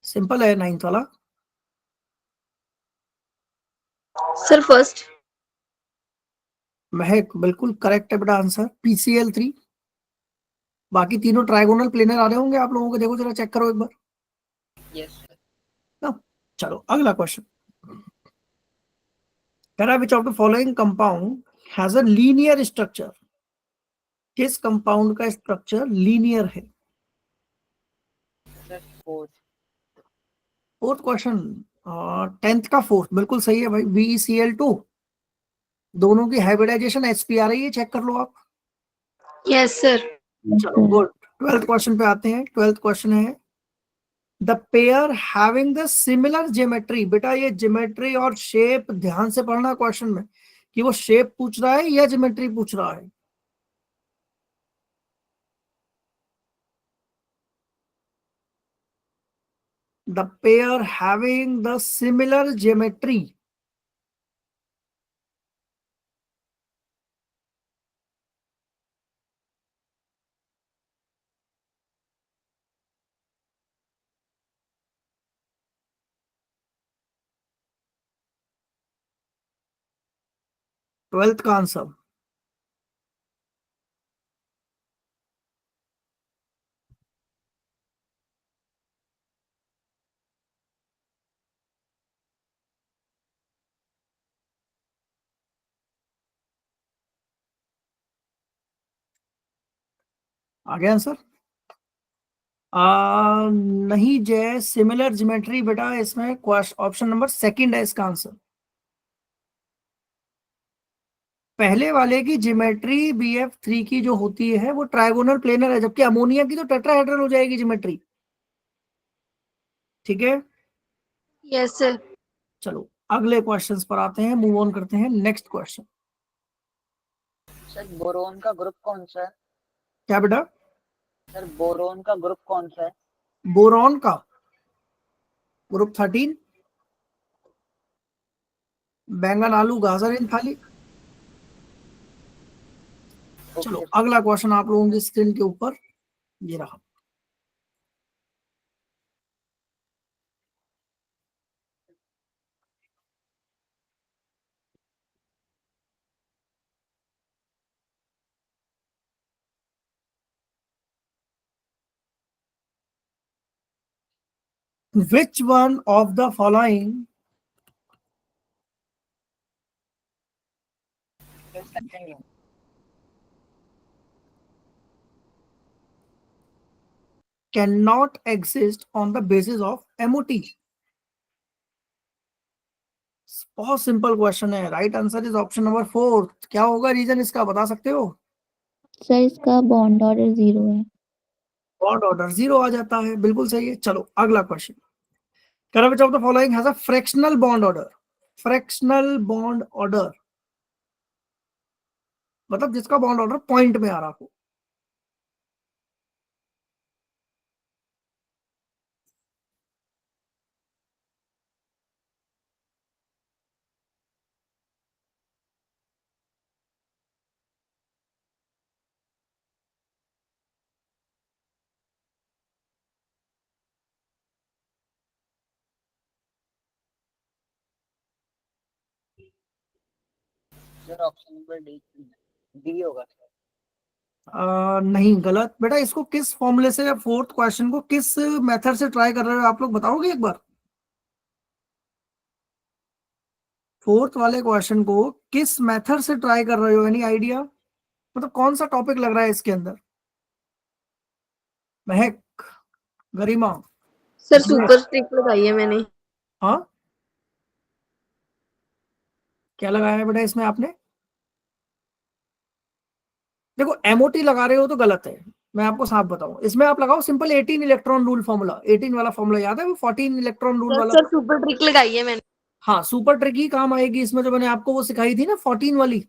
सिंपल है 9th वाला। Sir first. महक बिल्कुल करेक्ट है बेटा आंसर, PCl3। बाकी तीनों ट्राइगोनल प्लेनर आ रहे होंगे आप लोगों को, देखो जरा चेक करो एक बार यस सर। ना। चलो अगला क्वेश्चन। कह रहा है विच of the following compound has a linear structure. किस कंपाउंड का स्ट्रक्चर लीनियर है? Sir fourth. 4th question, 10th का 4th बिल्कुल सही है भाई, VeCl2। दोनों की हाइब्रिडाइजेशन sp आ रही है, चेक कर लो आप। Yes sir. चलो गुड। 12th क्वेश्चन पे आते हैं। 12th क्वेश्चन है the pair having the similar geometry. बेटा ये ज्योमेट्री और शेप ध्यान से पढ़ना क्वेश्चन में, कि वो शेप पूछ रहा है या ज्योमेट्री पूछ रहा है। The pair having the similar geometry. Twelfth का आंसर आ गया आंसर। नहीं जय, सिमिलर ज्योमेट्री बेटा इसमें ऑप्शन नंबर 2 है इसका आंसर। पहले वाले की ज्योमेट्री BF3 की जो होती है वो ट्राइगोनल प्लेनर है, जबकि अमोनिया की तो टेट्राहेड्रल हो जाएगी ज्योमेट्री। ठीक है, यस सर। चलो अगले क्वेश्चंस पर आते हैं, मूव ऑन करते हैं नेक्स्ट क्वेश्चन। सर बोरोन का ग्रुप कौन सा है? क्या बेटा? सर बोरोन का ग्रुप कौन सा है? बोरॉन का ग्रुप 13। बैंगन आलू गाजर इन थाली। चलो ओके। अगला क्वेश्चन आप लोगों की स्क्रीन के ऊपर ये रहा। Which one of the following तो second one. cannot exist on the basis of MOT? बहुत सिंपल क्वेश्चन है. Right answer is option number 4. क्या होगा रीजन इसका, बता सकते हो? सर इसका बॉन्ड ऑर्डर 0 है. बॉन्ड ऑर्डर 0 आ जाता है. बिल्कुल सही है. चलो अगला question. Which of the following has a fractional bond order? Fractional bond order मतलब जिसका बॉन्ड ऑर्डर पॉइंट में आ रहा हो. सर ऑप्शन नंबर डी होगा सर. नहीं, गलत. बेटा इसको किस फॉर्मूले से, फोर्थ क्वेश्चन को किस मेथड से ट्राई कर रहे हो आप लोग, बताओगे एक बार? फोर्थ वाले क्वेश्चन को किस मेथड से ट्राई कर रहे हो? Any idea? मतलब कौन सा टॉपिक लग रहा है इसके अंदर? महक, गरिमा. सर सुपर स्ट्रिक्ट लगाई है मैंने. हाँ, क्या लगाया है बेटा इसमें आपने? देखो एमओटी लगा रहे हो तो गलत है. मैं आपको साफ बताऊं, इसमें आप लगाओ सिंपल 18 इलेक्ट्रॉन रूल फॉर्मूला. 18 वाला फॉर्मूला याद है, वो 14 इलेक्ट्रॉन रूल वाला. सर सुपर ट्रिक लगाई है मैंने. हाँ, सुपर ट्रिक ही काम आएगी इसमें. जो मैंने आपको वो सिखाई थी ना 14 वाली,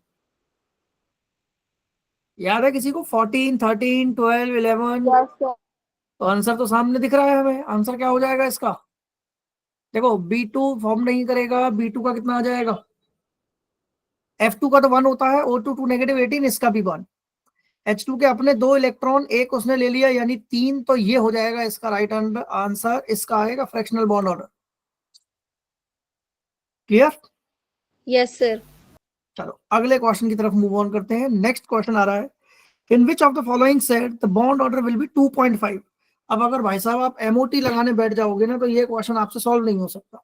याद है किसी को? 14, 13, 12, 11. तो आंसर तो सामने दिख रहा है हमें. आंसर क्या हो जाएगा इसका? देखो B2 फॉर्म नहीं करेगा. B2 का कितना आ जाएगा? F2 का तो 1 होता है. O2 2 -18, इसका भी 1. H2 के अपने 2 इलेक्ट्रॉन, एक उसने ले लिया यानी 3. तो ये हो जाएगा इसका राइट आंसर. इसका आएगा fractional bond order. Clear? Yes sir. चलो अगले क्वेश्चन की तरफ मूव ऑन करते हैं. नेक्स्ट क्वेश्चन आ रहा है, in which of the following set the bond order will be 2.5. अब अगर भाई साहब आप एमओटी लगाने बैठ जाओगे ना तो ये क्वेश्चन आपसे सॉल्व नहीं हो सकता.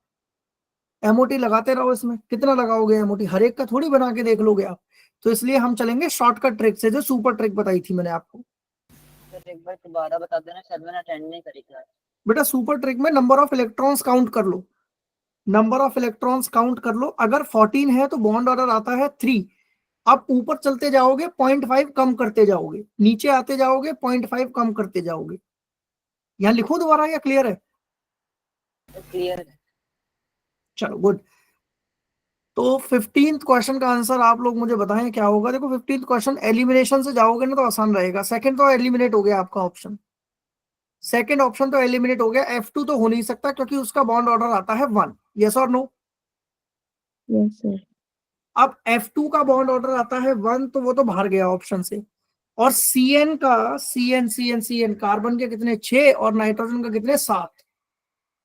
एमओटी लगाते रहो. इसमें कितना लगाओगे एमओटी? हर एक का थोड़ी बना के देख लोगे आप. तो इसलिए हम चलेंगे शॉर्टकट ट्रिक से, जो सुपर ट्रिक बताई थी मैंने आपको. सर एक बार दोबारा बता देना, शायद मैंने अटेंड नहीं करी क्लास. बेटा सुपर ट्रिक में नंबर ऑफ इलेक्ट्रॉन्स काउंट कर लो. नंबर ऑफ इलेक्ट्रॉन्स काउंट कर लो. अगर 14 है तो बॉन्ड ऑर्डर आता है 3. आप ऊपर चलते जाओगे 0.5 कम करते जाओगे, नीचे आते जाओगे 0.5 कम करते जाओगे. यहां लिखो दोबारा या क्लियर है? क्लियर है. चलो गुड. तो 15th क्वेश्चन का आंसर आप लोग मुझे बताएं क्या होगा. देखो 15th क्वेश्चन एलिमिनेशन से जाओगे ना तो आसान रहेगा. सेकंड तो एलिमिनेट हो गया आपका ऑप्शन. सेकंड ऑप्शन तो एलिमिनेट हो गया. F2 तो हो नहीं सकता क्योंकि उसका बॉन्ड ऑर्डर आता है 1. यस और नो? Yes sir. अब F2 का बॉन्ड ऑर्डर आता है 1 तो वो तो बाहर गया ऑप्शन से. और CN का, CN कार्बन के कितने? 6 और नाइट्रोजन का कितने? 7.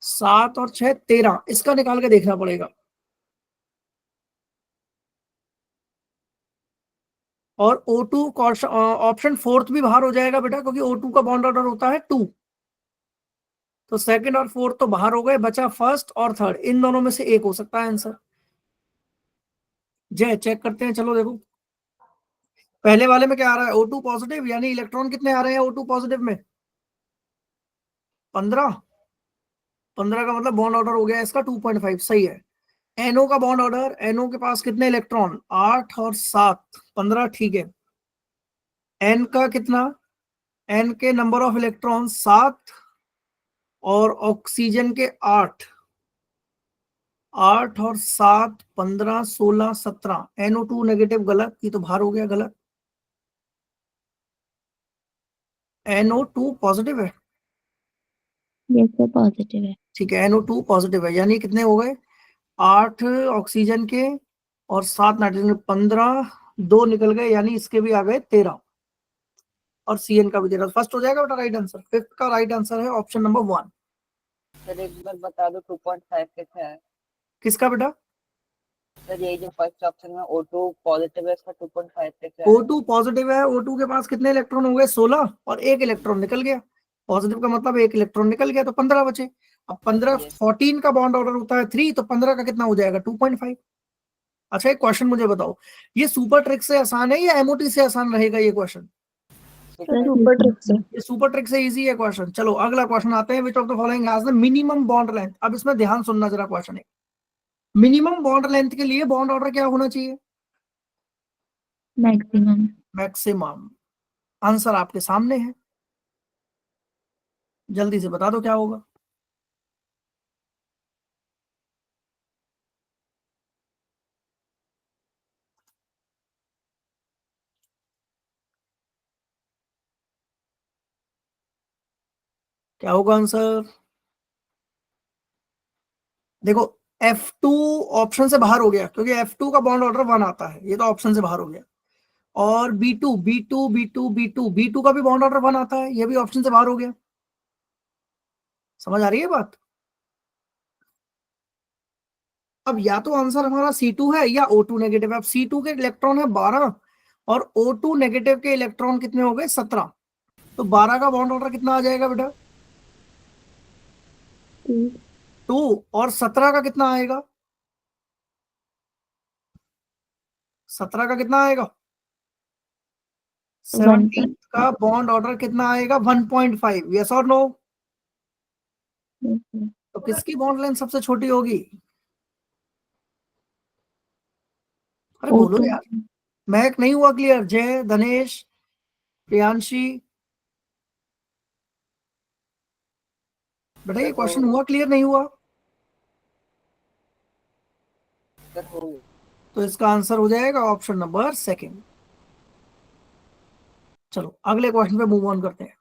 7 और 6 13. इसका निकाल के देखना पड़ेगा. और O2 ऑप्शन फोर्थ भी बाहर हो जाएगा बेटा, क्योंकि O2 का बॉन्ड ऑर्डर होता है 2. तो सेकंड और फोर्थ तो बाहर हो गए, बचा फर्स्ट और थर्ड. इन दोनों में से एक हो सकता है आंसर. जय चेक करते हैं. चलो देखो पहले वाले में क्या आ रहा है. O2 पॉजिटिव, यानी इलेक्ट्रॉन कितने आ रहे हैं O2 पॉजिटिव में? 15. 15 का मतलब बॉन्ड ऑर्डर हो गया इसका 2.5. सही है. NO का बॉन्ड ऑर्डर, NO के पास कितने इलेक्ट्रॉन? 8 और 7, 15. ठीक है. N का कितना? N के नंबर ऑफ इलेक्ट्रॉन 7 और ऑक्सीजन के 8. 8 और 7, 15, 16, 17. NO2 नेगेटिव, गलत. ये तो बाहर हो गया, गलत. NO2 पॉजिटिव है. यस सर पॉजिटिव है. ठीक है, NO2 पॉजिटिव है. यानी कितने हो गए? 8 ऑक्सीजन के और 7 नाइट्रोजन के, 15. 2 निकल गए यानी इसके भी आ गए 13. और CN का भी 13. फर्स्ट हो जाएगा बेटा राइट आंसर. फिफ्थ का राइट आंसर है ऑप्शन नंबर 1. सर एक बार बता दो 2.5 कितना है. किसका बेटा? सर यही जो फर्स्ट ऑप्शन में O2 पॉजिटिव है, इसका 2.5 कितना है. O2 पॉजिटिव है. O2 के पास कितने इलेक्ट्रॉन हो गए? 16 और एक इलेक्ट्रॉन निकल गया. पॉजिटिव का मतलब एक इलेक्ट्रॉन निकल गया तो 15 बचे. अब 15 Yes. 14 का बॉन्ड ऑर्डर होता है 3, तो 15 का कितना हो जाएगा 2.5। अच्छा एक क्वेश्चन मुझे बताओ, ये सुपर ट्रिक से आसान है या एमओटी से आसान रहेगा ये क्वेश्चन? सुपर ट्रिक से। ये सुपर ट्रिक से इजी है क्वेश्चन। चलो अगला क्वेश्चन आते हैं, विच of the following has the minimum bond length. अब इसमें ध्यान सुनना जरा, क्वेश्चन है मिनिमम बॉन्ड लेंथ के लिए बॉन्ड ऑर्डर क्या होना चाहिए? मैक्सिमम। मैक्सिमम। आंसर आपके सामने है, जल्दी से बता दो क्या होगा। क्या होगा आंसर? देखो F2 ऑप्शन से बाहर हो गया, क्योंकि F2 का बॉन्ड ऑर्डर 1 आता है, ये तो ऑप्शन से बाहर हो गया। और B2 का भी बॉन्ड ऑर्डर 1 आता है, ये भी ऑप्शन से बाहर हो गया। समझ आ रही है बात? अब या तो आंसर हमारा C2 है या O2 नेगेटिव है। अब C2 के इलेक्ट्रॉन है 12 और O2 नेगेटिव के इलेक्ट्रॉन कितने हो गए 17, तो 12 का बॉन्ड ऑर्डर कितना आ जाएगा बेटा? 2। और 17 का कितना आएगा? 17 का कितना आएगा? 17 का बॉन्ड ऑर्डर कितना आएगा? 1.5। यस और नो? तो किसकी बॉन्ड लेंथ सबसे छोटी होगी? अरे बोलो यार। महक नहीं हुआ क्लियर? जय, धनेश, प्रियांशी, बेटा ये क्वेश्चन हुआ क्लियर नहीं हुआ? सर हो गया। तो इसका आंसर हो जाएगा ऑप्शन नंबर सेकंड। चलो अगले क्वेश्चन पे मूव ऑन करते हैं।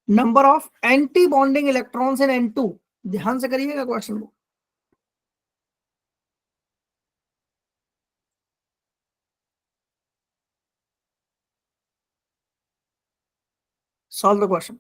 Number of anti bonding electrons in N2। ध्यान से करिएगा क्वेश्चन को। Solve the question.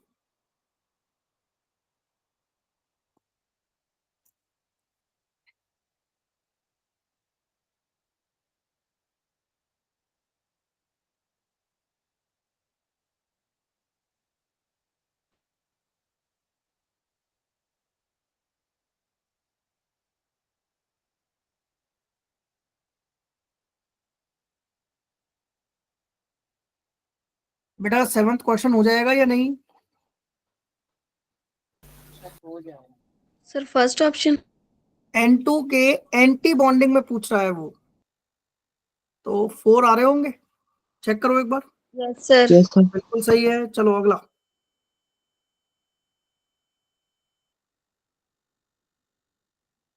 बेटा 7th क्वेश्चन हो जाएगा या नहीं? सर हो जाएगा। Sir first option. N2 के एंटी बॉन्डिंग में पूछ रहा है वो, तो 4 आ रहे होंगे, चेक करो एक बार। Yes sir. Yes sir. बिल्कुल सही है। चलो अगला।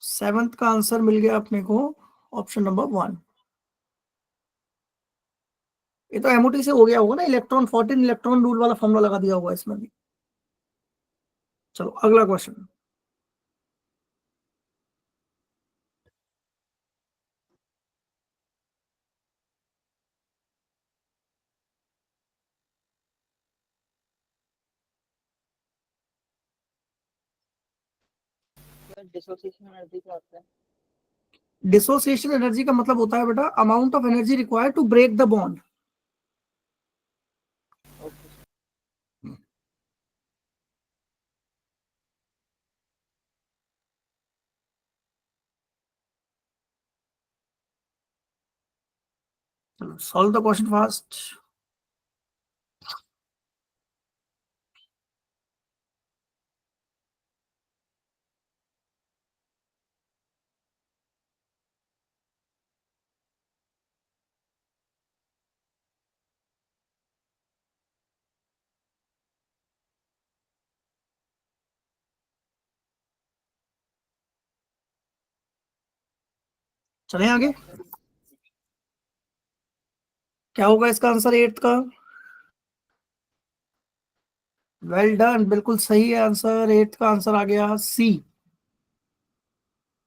7th का आंसर मिल गया अपने को, ऑप्शन नंबर 1। ये तो एमओटी से हो गया होगा ना, इलेक्ट्रॉन 14 इलेक्ट्रॉन रूल वाला फॉर्मूला लगा दिया होगा इसमें भी। चलो अगला क्वेश्चन। सर डिसोसिएशन एनर्जी क्या होता है? डिसोसिएशन एनर्जी का मतलब होता है बेटा amount of energy required to break the bond. Solve the question fast. चले आगे। क्या होगा इसका आंसर 8th का? वेल डन, बिल्कुल सही है आंसर। 8th का आंसर आ गया C।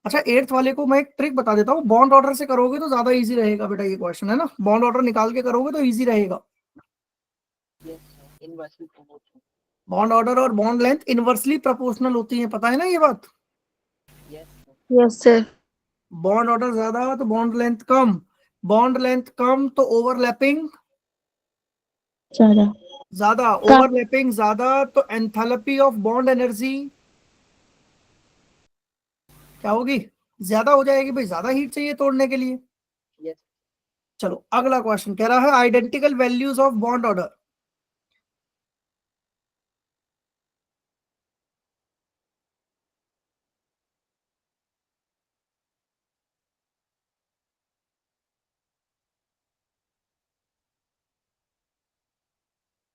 अच्छा 8th वाले को मैं एक ट्रिक बता देता हूँ, बॉन्ड ऑर्डर से करोगे तो ज्यादा इजी रहेगा बेटा, ये क्वेश्चन है ना, बॉन्ड ऑर्डर निकाल के करोगे तो इजी रहेगा। Yes sir inversely proportional. Bond order और बॉन्ड लेंथ इनवर्सली प्रोपोर्शनल होती है, पता है ना ये बात? Yes sir. Yes sir. Bond order ज्यादा तो बॉन्ड लेंथ कम, बॉन्ड लेंथ कम तो ओवरलैपिंग ज्यादा। ज्यादा, ओवरलैपिंग ज्यादा, तो एंथैल्पी ऑफ बॉन्ड एनर्जी क्या होगी? ज्यादा हो जाएगी भाई, ज्यादा हीट चाहिए तोड़ने के लिए। यस। चलो अगला क्वेश्चन कह रहा है identical values of bond order.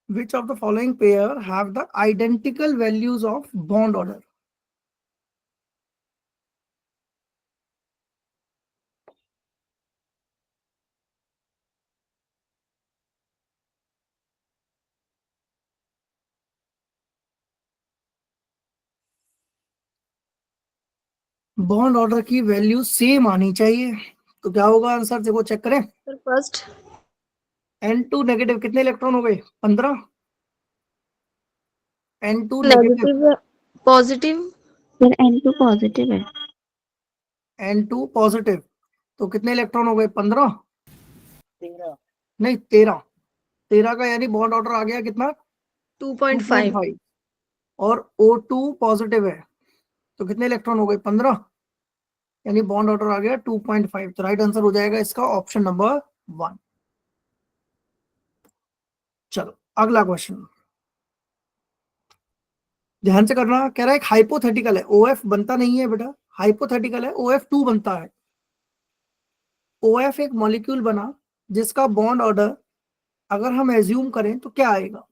Which of the following pair have the identical values of bond order? Bond order की वैल्यू सेम आनी चाहिए, तो क्या होगा आंसर? देखो चेक करें। सर फर्स्ट N2 नेगेटिव कितने इलेक्ट्रॉन हो गए? 15। N2 negative, negative positive. Sir N2 positive है। N2 पॉजिटिव, तो कितने इलेक्ट्रॉन हो गए? 15 13। नहीं 13। 13 का यानी बॉन्ड ऑर्डर आ गया कितना? 2.5। 2.5। और O2 पॉजिटिव है, तो कितने इलेक्ट्रॉन हो गए? 15, यानी बॉन्ड ऑर्डर आ गया 2.5। तो राइट आंसर हो जाएगा इसका ऑप्शन नंबर 1। चलो अगला क्वेश्चन ध्यान से करना। कह रहा है एक हाइपोथेटिकल है, OF बनता नहीं है बेटा, हाइपोथेटिकल है, OF2 बनता है। OF एक मॉलिक्यूल बना जिसका बॉन्ड ऑर्डर अगर हम एज्यूम करें तो क्या आएगा?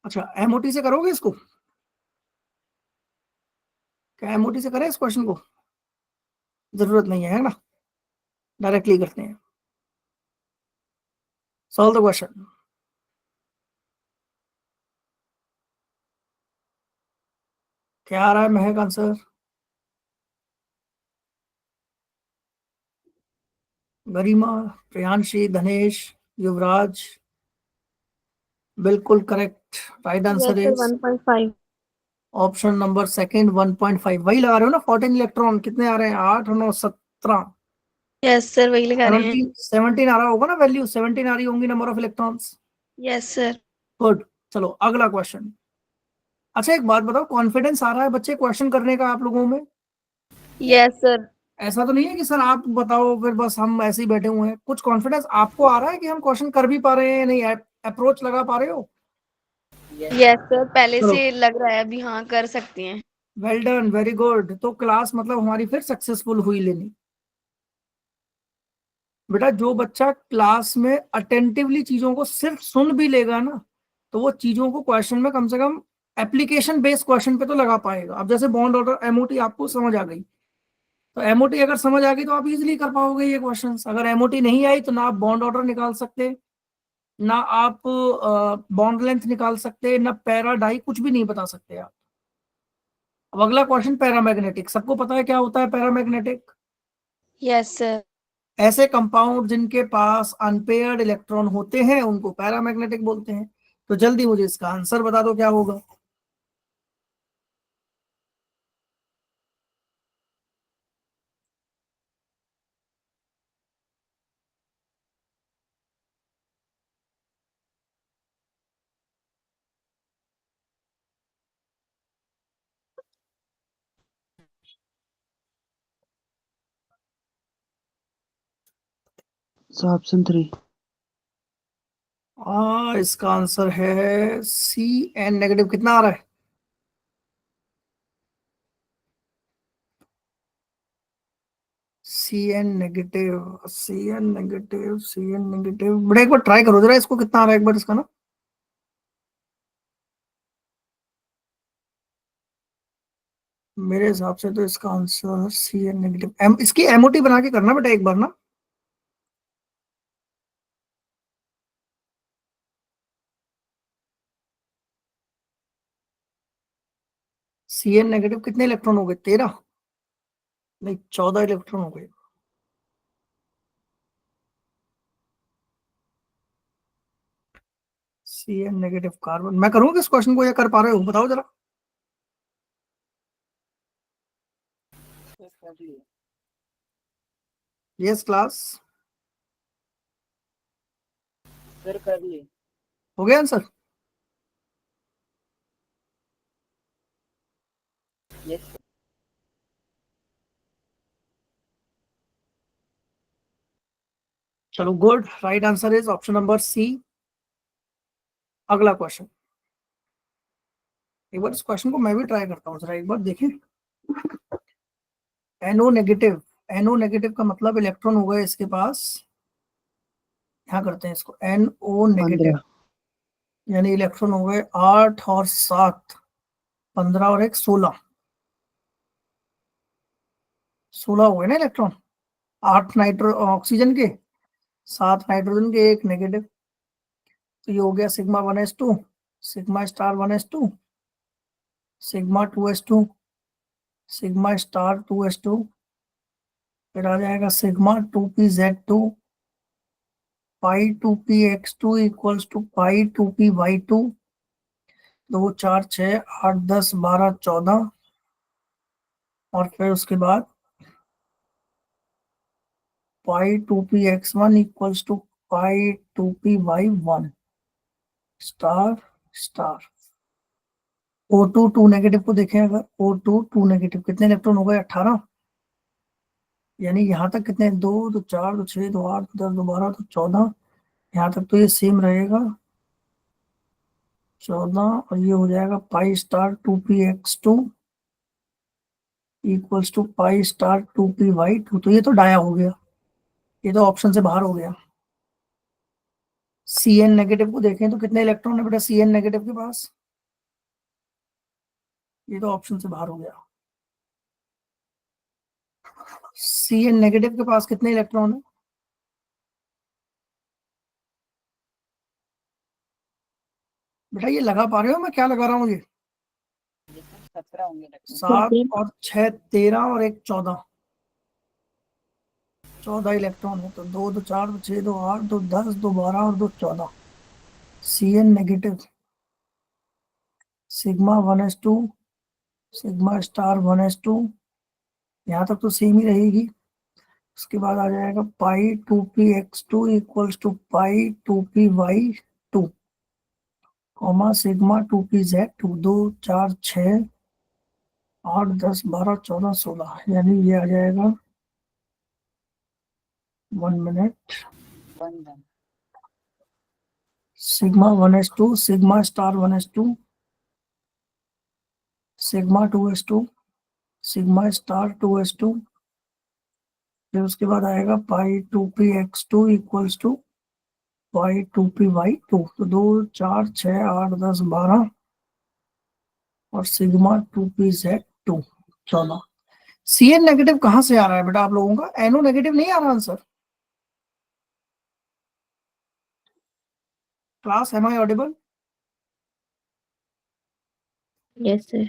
अच्छा MOT से करोगे इसको? क्या MOT से करें इस क्वेश्चन को? जरूरत नहीं है ना, डायरेक्टली करते हैं। Solve the question. क्या आ रहा है महक आंसर? गरिमा, प्रियांशी, धनेश, युवराज, बिल्कुल correct. Right answer sir is 1.5। Option number second 1.5। वही लगा रहे हो ना? 14 इलेक्ट्रॉन कितने आ रहे हैं? 8 9 17। यस सर वही लगा रहे हैं। 17 आ रहा होगा ना वैल्यू, 17 आ रही होंगी number of electrons. Yes sir. Good. चलो अगला क्वेश्चन। अच्छा एक बात बताओ, कॉन्फिडेंस आ रहा है बच्चे क्वेश्चन करने का आप लोगों में? Yes sir. ऐसा तो नहीं है कि सर आप बताओ फिर बस हम ऐसे ही बैठे हुए हैं? कुछ कॉन्फिडेंस आपको आ रहा है कि हम क्वेश्चन कर भी पा रहे हैं, नहीं अप्रोच लगा पा रहे हो? यस सर पहले चलो से लग रहा है अभी, हाँ कर सकते हैं। Well done, very good. तो क्लास मतलब हमारी फिर सक्सेसफुल हुई लेनी। बेटा जो बच्चा क्लास में अटेंटिवली चीजों को सिर्फ सुन भी लेगा ना, तो वो चीजों को क्वेश्चन में कम से कम एप्लीकेशन बेस्ड क्वेश्चन पे तो लगा पाएगा। अब जैसे बॉन्ड ऑर्डर MOT आपको समझ आ गई, तो MOT अगर समझ आ गई तो आप इजीली कर पाओगे ये क्वेश्चंस। अगर MOT नहीं आई तो ना आप बॉन्ड ऑर्डर निकाल सकते, ना आप बॉन्ड लेंथ निकाल सकते, ना पैरा डाई, कुछ भी नहीं बता सकते आप। अब अगला क्वेश्चन पैरामैग्नेटिक। सबको पता है क्या होता है पैरामैग्नेटिक? Yes sir. ऐसे कंपाउंड जिनके पास अनपेयर्ड इलेक्ट्रॉन होते हैं उनको पैरामैग्नेटिक बोलते हैं। तो जल्दी मुझे इसका आंसर बता दो क्या होगा? So option 3. इसका आंसर है CN नेगेटिव। कितना आ रहा है? CN negative, CN negative, CN negative. बड़ा एक बार ट्राई करो जरा इसको, कितना आ रहा है एक बार इसका ना। मेरे हिसाब से तो इसका आंसर CN नेगेटिव। इसकी MOT बना के करना बेटा एक बार ना। CN नेगेटिव कितने इलेक्ट्रॉन हो गए? 13 नहीं 14 इलेक्ट्रॉन हो गए। CN negative carbon. मैं करूंगा इस क्वेश्चन को या कर पा रहे हो बताओ जरा? यस क्लास, सर कर ली। हो गया आंसर? Yes sir. चलो good, right answer is option number C. अगला क्वेश्चन, एक बार इस क्वेश्चन को मैं भी ट्राई करता हूँ जरा, एक बार देखें। NO नेगेटिव, NO नेगेटिव का मतलब इलेक्ट्रॉन होगा इसके पास, यहाँ करते हैं इसको, NO नेगेटिव 15 यानी इलेक्ट्रॉन हो गए 8 और 7, 15 और 1 16, 16 हो गए ना इलेक्ट्रॉन। 8 नाइट्रो ऑक्सीजन के, 7 नाइट्रोजन के, 1 नेगेटिव। तो ये हो गया sigma 1s2, sigma star 1s2, sigma 2s2, sigma star 2s2, फिर आ जाएगा sigma 2pz2, pi 2px2 equals to pi 2py2, 2 4 6 8 10 12 14, और फिर उसके बाद pi 2px1 equals to pi 2py1 star star. O2 2 negative को देखें, अगर O2 2 नेगेटिव कितने इलेक्ट्रॉन हो गए? 18, यानी यहाँ तक कितने? 2 2 4 2 6 2 8 2 10 2 12 2 14, यहाँ तक तो ये सेम रहेगा 14, और ये हो जाएगा pi star 2px2 equals to pi star 2py2। तो ये तो डाया हो गया, ये तो ऑप्शन से बाहर हो गया। Cn नेगेटिव को देखें तो कितने इलेक्ट्रॉन है बेटा Cn नेगेटिव के पास? ये तो ऑप्शन से बाहर हो गया। Cn नेगेटिव के पास कितने इलेक्ट्रॉन है बेटा? ये लगा पा रहे हो मैं क्या लगा रहा हूँ? ये 17 होंगे लगभग। 7 और 6 13 और 1 14, 14 इलेक्ट्रॉन है। तो 2 2 4 2 6 2 8 2 10 2 12 और 2 14। Cn negative sigma 1s2, sigma star 1s2, यहाँ तक तो सेम ही रहेगी। उसके बाद आ जाएगा pi 2px2 equals to pi 2py2, comma sigma 2pz2, 2 4 6 8 10 12 14 16, यानी ये आ जाएगा 1 minute. 1 sigma 1s2, sigma star 1s2, sigma 2s2, sigma star 2s2, फिर उसके बाद आएगा पाई 2px2 equals to pi 2py2। तो 2 4 6 8 10 12 और सिग्मा 2pz2 14। Cn नेगेटिव कहां से आ रहा है बेटा आप लोगों का? NO नेगेटिव नहीं आ रहा answer? Class am I audible? Yes sir.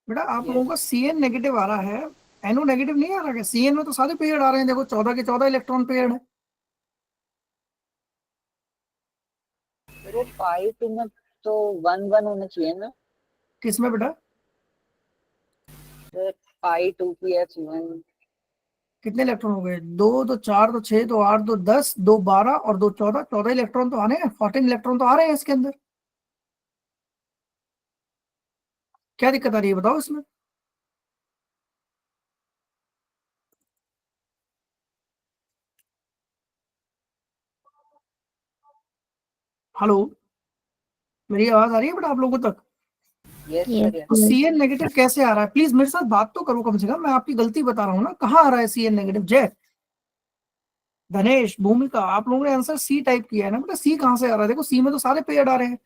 बेटा आप Yes. लोगों का Cn नेगेटिव आ रहा है, NO नेगेटिव नहीं आ रहा क्या? Cn में तो सारे पेयर आ रहे हैं, देखो 14 के 14 इलेक्ट्रॉन पेयर है। फिर वो पाई 2 में तो 1 होना चाहिए ना किसमें बेटा? सर? पाई 2px1। कितने इलेक्ट्रॉन हो गए? 2 2 4 2 6 2 8 2 10 2 12 और 2 14, 14 इलेक्ट्रॉन तो आने हैं, 14 इलेक्ट्रॉन तो आ रहे हैं इसके अंदर। क्या दिक्कत आ रही है बताओ इसमें? हेलो, मेरी आवाज आ रही है बेटा आप लोगों तक? Yes yes sir. तो सर। Cn नेगेटिव कैसे आ रहा है? प्लीज मेरे साथ बात तो करो कम से कम, मैं आपकी गलती बता रहा हूँ ना। कहाँ आ रहा है Cn नेगेटिव? जय, धनेश, भूमिका, आप लोगों ने आंसर सी टाइप किया है ना बेटा? सी कहाँ से आ रहा है? देखो सी में तो सारे पेयर्ड आ रहे हैं।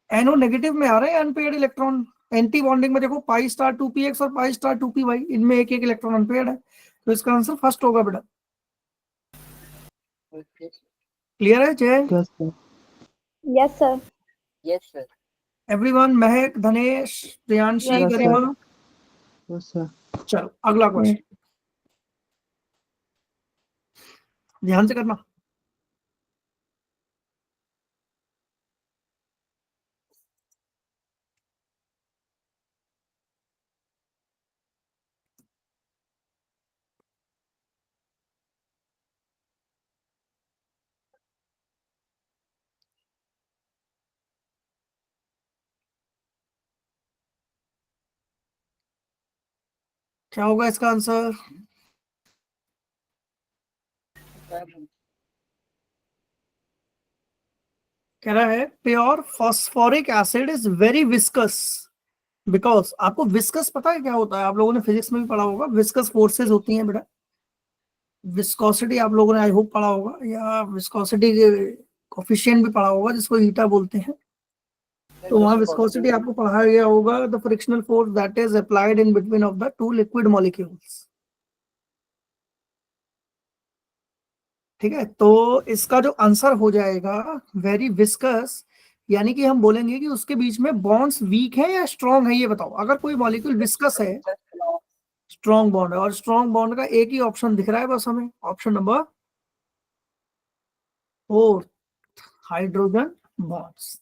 NO नेगेटिव में आ रहे हैं अनपेयर्ड इलेक्ट्रॉन। एंटी बॉन्डिंग में देखो पाई स्टार 2px और पाई स्टार 2py, इनमें एक एक इलेक्ट्रॉन अनपेयर्ड है। तो इसका आंसर फर्स्ट होगा बेटा। ओके। क्लियर है Jai? Yes sir. Yes sir. Yes sir. Everyone, Mahak, Dhanesh, Priyanshi, Yes, sir. Garima. Yes sir. चलो अगला क्वेश्चन ध्यान से करना। क्या होगा इसका आंसर? कह रहा है pure phosphoric acid is very viscous because, आपको विस्कस पता है क्या होता है? आप लोगों ने फिजिक्स में भी पढ़ा होगा, विस्कस फोर्सेस होती हैं बेटा। विस्कोसिटी आप लोगों ने आई होप पढ़ा होगा, या विस्कोसिटी कोफिशिएंट भी पढ़ा होगा, जिसको ईटा बोलते हैं। तो वहां विस्कोसिटी आपको पढ़ाया गया होगा, the frictional force that is applied in between of the two liquid molecules. ठीक है, तो इसका जो आंसर हो जाएगा वेरी विस्कस, यानी कि हम बोलेंगे कि उसके बीच में बॉन्ड्स वीक है या स्ट्रॉन्ग है, ये बताओ। अगर कोई मॉलिक्यूल विस्कस है, स्ट्रॉन्ग बॉन्ड है, और स्ट्रॉन्ग बॉन्ड का एक ही ऑप्शन दिख रहा है बस हमें, ऑप्शन नंबर 4, हाइड्रोजन बॉन्ड्स।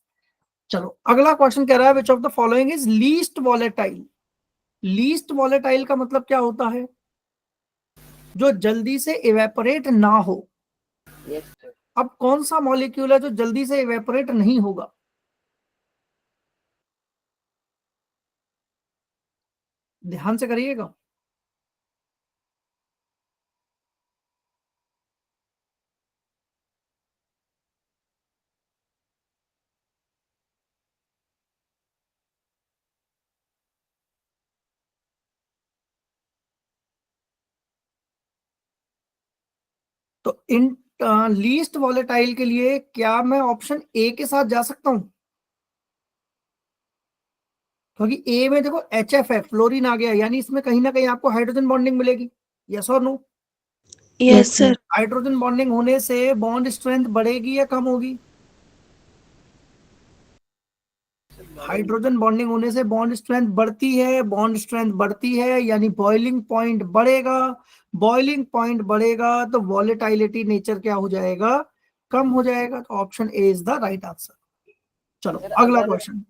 चलो अगला क्वेश्चन कह रहा है विच of the following is least volatile. Least volatile का मतलब क्या होता है? जो जल्दी से इवेपोरेट ना हो। Yes sir. अब कौन सा मॉलिक्यूल है जो जल्दी से इवेपोरेट नहीं होगा? ध्यान से करिएगा। तो इन लीस्ट वॉलेटाइल के लिए क्या मैं ऑप्शन ए के साथ जा सकता हूं? क्योंकि ए में देखो HF है, फ्लोरीन आ गया, यानी इसमें कहीं ना कहीं आपको हाइड्रोजन बॉन्डिंग मिलेगी। यस और no? Yes sir. Hydrogen bonding होने से बॉन्ड स्ट्रेंथ बढ़ेगी या कम होगी? हाइड्रोजन बॉन्डिंग होने से बॉन्ड स्ट्रेंथ बढ़ती है, बॉन्ड स्ट्रेंथ बढ़ती है यानी बॉइलिंग पॉइंट बढ़ेगा। बॉइलिंग पॉइंट बढ़ेगा तो वॉलेटाइलिटी नेचर क्या हो जाएगा? कम हो जाएगा। तो option A is the right answer. चलो सर अगला अगर question,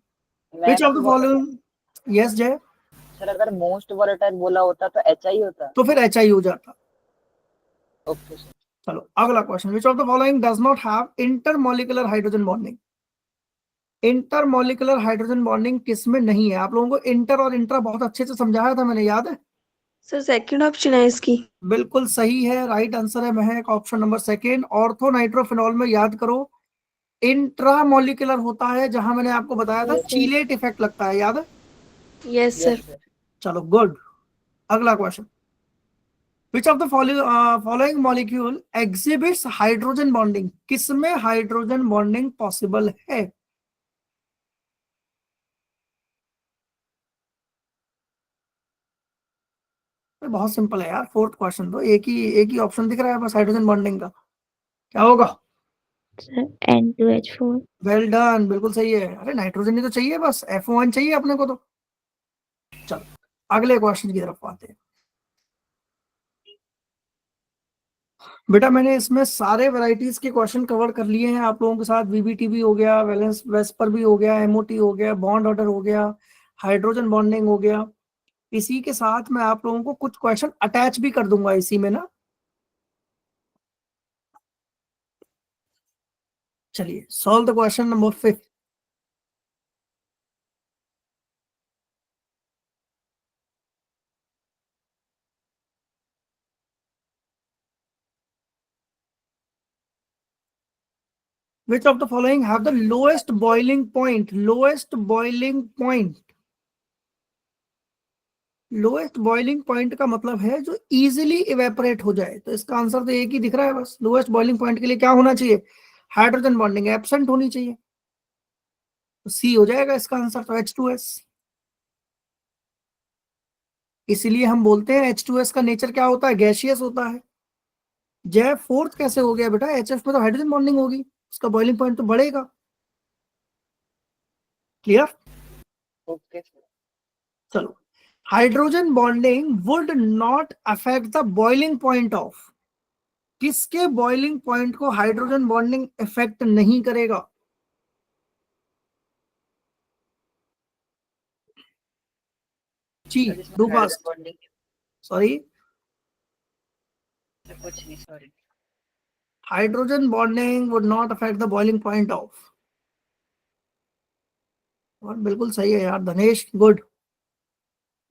which max of the following. Yes जय। सर अगर मोस्ट वोलेटाइल बोला होता तो HI होता। तो फिर HI हो जाता। Okay sir. चलो अगला question, which of the following does not have intermolecular hydrogen bonding. Intermolecular hydrogen bonding किसमें नहीं है? आप लोगों को इंटर और इंट्रा बहुत अच्छे से समझाया था मैंने, याद है? सर सेकंड ऑप्शन है इसकी। बिल्कुल सही है, राइट आंसर है महक, option number second. Ortho nitrophenol में याद करो इंट्रा मॉलिक्यूलर होता है, जहां मैंने आपको बताया था चीलेट इफेक्ट लगता है, याद है? Yes sir. चलो गुड। अगला question, which of the following molecule exhibits hydrogen bonding. किसमें हाइड्रोजन बॉन्डिंग पॉसिबल है? बहुत सिंपल है यार, फोर्थ क्वेश्चन, तो एक ही ऑप्शन दिख रहा है बस हाइड्रोजन बॉन्डिंग का। क्या होगा? Sir N2H4। वेल डन, बिल्कुल सही है। अरे नाइट्रोजन ही तो चाहिए, बस FO1 चाहिए अपने को तो। चलो अगले क्वेश्चन की तरफ आते हैं। बेटा मैंने इसमें सारे वैरायटीज के क्वेश्चन कवर कर लिए हैं आप लोगों के साथ। VBTB हो गया, वैलेंस वेस्पर भी हो गया, MOT हो गया, बॉन्ड ऑर्डर हो गया, हाइड्रोजन बॉन्डिंग हो गया। इसी के साथ मैं आप लोगों को कुछ क्वेश्चन अटैच भी कर दूंगा इसी में ना। चलिए solve the question number 5। Which of the following have the lowest boiling point? Lowest boiling point, lowest boiling point का मतलब है जो इजीली इवेपोरेट हो जाए। तो इसका आंसर तो एक ही दिख रहा है बस, लोएस्ट बॉइलिंग पॉइंट के लिए क्या होना चाहिए? हाइड्रोजन बॉन्डिंग एब्सेंट होनी चाहिए। तो सी हो जाएगा इसका आंसर, तो H2S। इसीलिए हम बोलते हैं H2S का नेचर क्या होता है? गैसियस होता है। जय फोर्थ कैसे हो गया बेटा? HF में तो हाइड्रोजन बॉन्डिंग होगी, उसका बॉइलिंग पॉइंट तो बढ़ेगा। क्लियर? Okay sir. चलो, hydrogen bonding would not affect the boiling point of. किसके बॉइलिंग पॉइंट को हाइड्रोजन बॉन्डिंग इफेक्ट नहीं करेगा? जी डू फास्ट। बॉन्डिंग सॉरी, कुछ नहीं, sorry. Hydrogen bonding would not affect the boiling point of. और बिल्कुल सही है यार धनेश, गुड।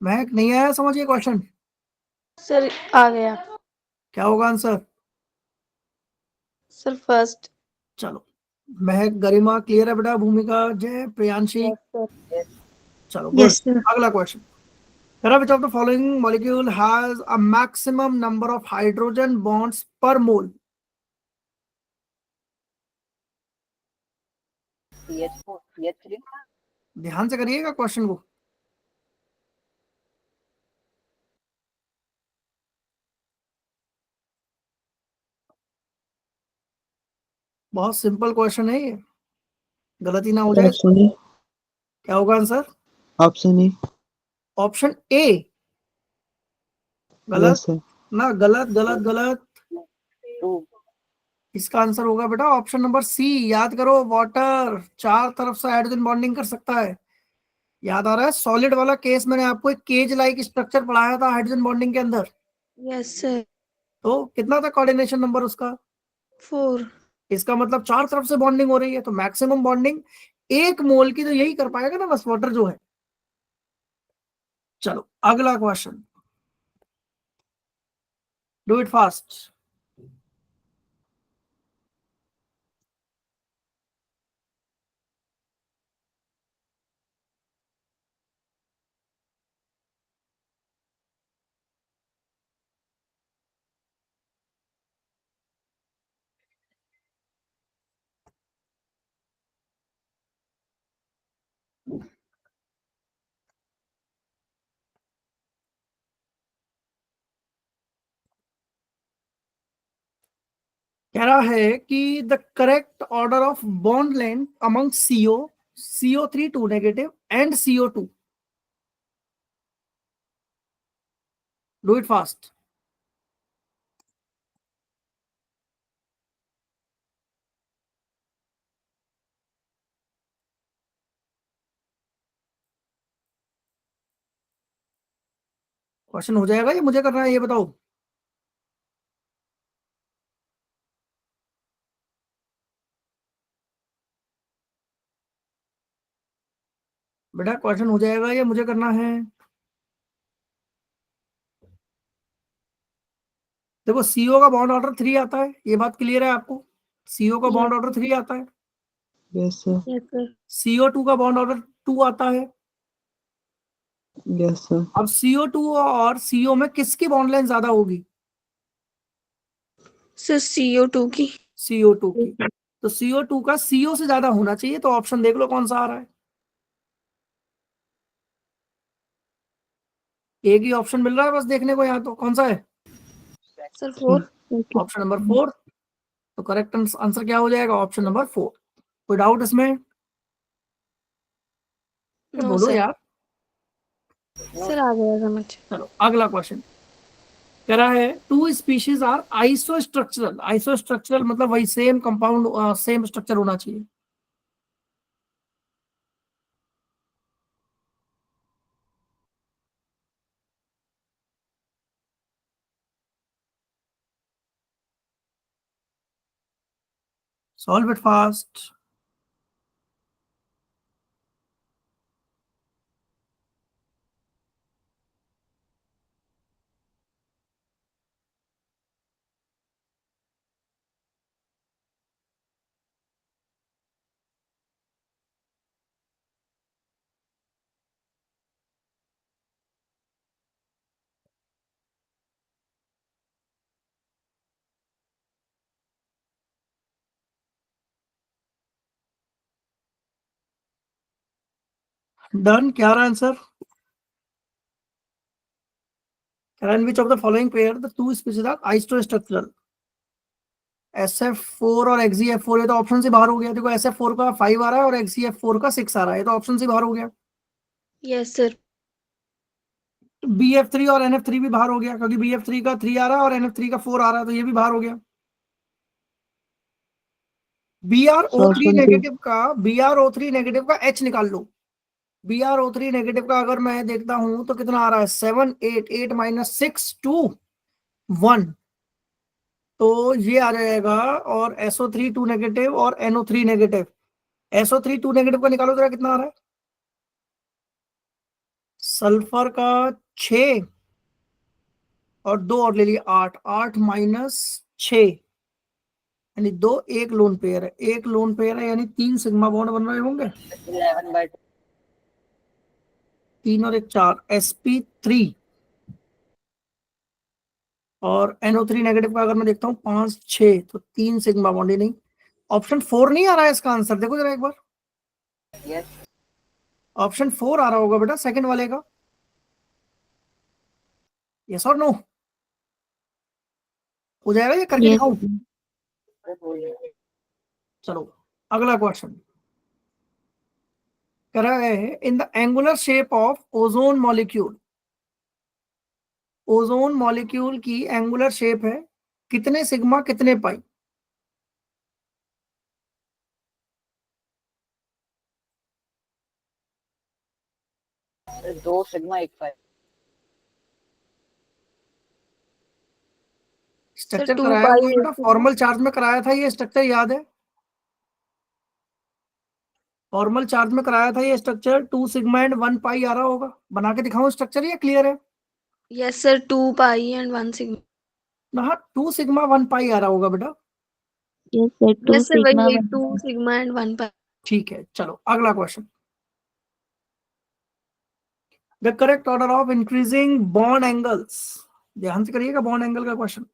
महक नहीं आया समझ ये क्वेश्चन? सर आ गया क्या होगा आंसर? Sir first. चलो, महक, गरिमा क्लियर है बेटा? भूमिका, जय, प्रियांशी, Yes. चलो गुड। Yes sir. अगला question, which of the following molecule has a maximum number of hydrogen bonds per mole? CH4, CH3. ध्यान से करिएगा क्वेश्चन को। बहुत सिंपल क्वेश्चन है ये, गलती ना हो जाए। Option A. क्या होगा answer? Option A. Option A गलत यस सर। ना, गलत गलत गलत। 2. इसका आंसर होगा बेटा ऑप्शन नंबर सी। याद करो, वाटर चार तरफ से हाइड्रोजन बॉन्डिंग कर सकता है। याद आ रहा है सॉलिड वाला केस? मैंने आपको एक केज लाइक स्ट्रक्चर पढ़ाया था हाइड्रोजन बॉन्डिंग के अंदर। Yes sir. तो कितना था कोऑर्डिनेशन नंबर उसका? 4। इसका मतलब चार तरफ से बॉन्डिंग हो रही है, तो मैक्सिमम बॉन्डिंग एक मोल की तो यही कर पाएगा ना, बस वाटर जो है। चलो अगला क्वेश्चन, डू इट फास्ट। कह रहा है कि the correct order of bond length among CO, CO3 2 negative and CO2। Do it fast. Question हो जाएगा या मुझे करना है, ये बताओ। बेटा क्वेश्चन हो जाएगा या मुझे करना है? देखो CO का बॉन्ड ऑर्डर 3 आता है, ये बात क्लियर है आपको? CO का बॉन्ड ऑर्डर 3 आता है। Yes sir. Yes sir. CO2 का बॉन्ड ऑर्डर 2 आता है। Yes sir. अब CO2 और CO में किसकी बॉन्ड लेंथ ज्यादा होगी? सर CO2 की। CO2 की। तो CO2 का CO से ज्यादा होना चाहिए, तो ऑप्शन देख लो कौन सा आ रहा है। एक ही ऑप्शन मिल रहा है बस देखने को यहाँ, तो कौन सा है? सर 4। Option number 4। तो करेक्ट आंसर क्या हो जाएगा? Option number 4। कोई डाउट इसमें? नो बोलो सर। यार। सर आ गया समझ। चलो अगला क्वेश्चन, कह रहा है two species are isostructural. Isostructural मतलब वही सेम कंपाउंड, सेम स्ट्रक्चर होना चाहिए। Solve it fast. डन। क्या रहा answer? Which of the following pair the two species are isostructural? SF4 और XeF4, ये तो ऑप्शन से बाहर हो गया। देखो SF4 का 5 आ रहा है और XeF4 का 6 आ रहा है, ये तो ऑप्शन से बाहर हो गया। Yes sir. BF3 और NF3 भी बाहर हो गया, क्योंकि BF3 का 3 आ रहा है और NF3 का 4 आ रहा है, तो ये भी बाहर हो गया। BrO3 option to. नेगेटिव का, BrO3 नेगेटिव का H निकाल लो। BrO3 नेगेटिव का अगर मैं देखता हूं तो कितना आ रहा है? 7 8 8 माइनस 6 2 1, तो ये आ जाएगा। और SO3 2 नेगेटिव और NO3 नेगेटिव, SO3 2 नेगेटिव का निकालो जरा, कितना आ रहा है? सल्फर का 6 और 2 और ले लिए 8, 8 माइनस 6 यानी 2, एक लोन पेयर है, एक लोन पेयर है यानी 3 सिग्मा बॉन्ड बन रहे होंगे, 11/2 3 और 1 4, sp3 और NO3 नेगेटिव का अगर मैं देखता हूँ 5 6 तो 3 सिग्मा बॉन्ड ही नहीं। ऑप्शन 4 नहीं आ रहा है इसका आंसर, देखो जरा एक बार, यस ऑप्शन 4 आ रहा होगा बेटा सेकंड वाले का, यस और नो हो जाएगा ये करके Yes, दिखाऊं? sir. चलो अगला क्वेश्चन कह रहा है in the angular shape of ozone molecule, ozone molecule की एंगुलर शेप है कितने सिग्मा कितने पाई? सर 2 सिग्मा 1 पाई। स्ट्रक्चर 2 कराया पाई हुआ बेटा, फॉर्मल चार्ज में कराया था ये स्ट्रक्चर, याद है? फॉर्मल चार्ज में कराया था ये स्ट्रक्चर, 2 सिग्मा एंड 1 पाई आ रहा होगा, बना के दिखाऊं स्ट्रक्चर, ये क्लियर है yes sir 2 pi and 1 sigma. ना? हाँ 2 सिग्मा 1 पाई आ रहा होगा बेटा, Yes, sir. 2 yes sir sigma वही 1 2 सिग्मा एंड 1 पाई। ठीक है। चलो अगला question, the correct order of increasing bond angles, ध्यान से करिएगा बॉन्ड एंगल का question.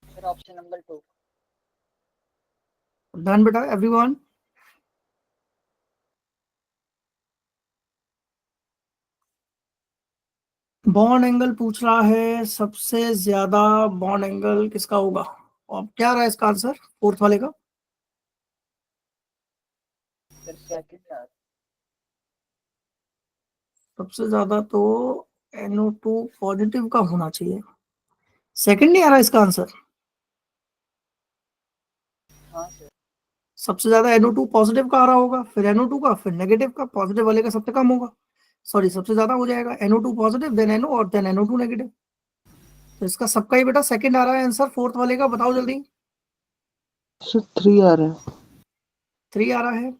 Sir option number 2। Done बेटा एवरीवन, बॉन्ड एंगल पूछ रहा है, सबसे ज्यादा बॉन्ड एंगल किसका होगा? और क्या रहा है इसका आंसर फोर्थ वाले का? सर सेकंड सबसे ज्यादा तो NO2 पॉजिटिव का होना चाहिए, सेकंड नहीं आ रहा इसका आंसर। हाँ सर सबसे ज्यादा NO2 पॉजिटिव का आ रहा होगा, फिर NO2 का, फिर नेगेटिव का, पॉजिटिव वाले का सबसे कम होगा, सॉरी सबसे ज्यादा हो जाएगा, NO2 पॉजिटिव देन NO और देन NO2 नेगेटिव। तो इसका सबका ही बेटा सेकंड आ रहा है आंसर, फोर्थ वाले का बताओ जल्दी। सर 3 आ रहा है। 3 आ रहा है,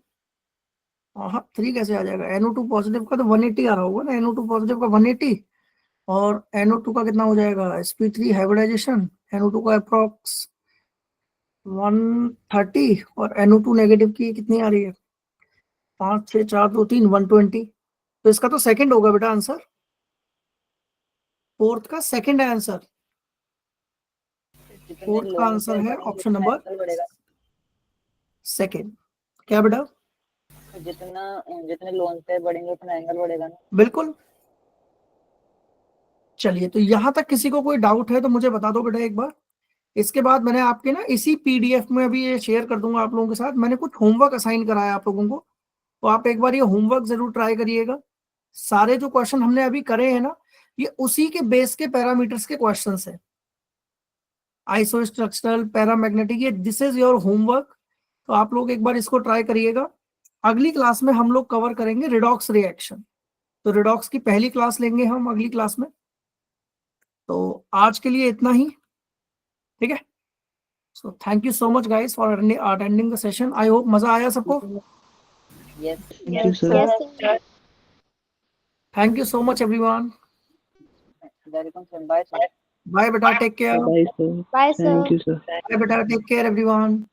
हाँ 3 कैसे आ जाएगा? NO2 पॉजिटिव का तो 180 आ रहा होगा ना, NO2 पॉजिटिव का 180 और NO2 का कितना हो जाएगा? sp3 हाइब्रिडाइजेशन, NO2 का अप्रोक्स 130 और NO2 नेगेटिव की कितनी आ रही है? 5 6 4 2 3 120। तो इसका तो सेकंड होगा बेटा आंसर, फोर्थ का सेकंड है आंसर, जितने फोर्थ का लोन आंसर पे है बढ़ेंगे ऑप्शन उतना नंबर एंगल बढ़ेगा। सेकंड। क्या बेटा? जितना जितने लोन पे बढ़ेंगे उतना एंगल बढ़ेगा ना। बिल्कुल। चलिए तो यहां तक किसी को कोई डाउट है तो मुझे बता दो बेटा एक बार। इसके बाद मैंने आपके ना इसी PDF में अभी ये शेयर कर दूंगा आप लोगों के साथ, मैंने कुछ होमवर्क असाइन कराया आप लोगों को, तो आप एक बार ये होमवर्क जरूर ट्राई करिएगा। सारे जो क्वेश्चन हमने अभी करे हैं ना, ये उसी के बेस के पैरामीटर्स के क्वेश्चंस हैं, आइसो स्ट्रक्चरल पैरामैग्नेटिक, ये दिस इज योर होमवर्क। तो आप लोग एक बार इसको ट्राई करिएगा। अगली क्लास में हम लोग कवर करेंगे रिडॉक्स रिएक्शन, तो रिडॉक्स की पहली क्लास लेंगे हम अगली क्लास में। तो आज के लिए इतना ही, ठीक है। So thank you so much guys for attending the session, I hope मजा आया सबको। Yes thank you sir. Thank you so much everyone, welcome sir, bye sir. Bye बेटा, take care, bye sir. Thank you sir. Bye बेटा, take care everyone.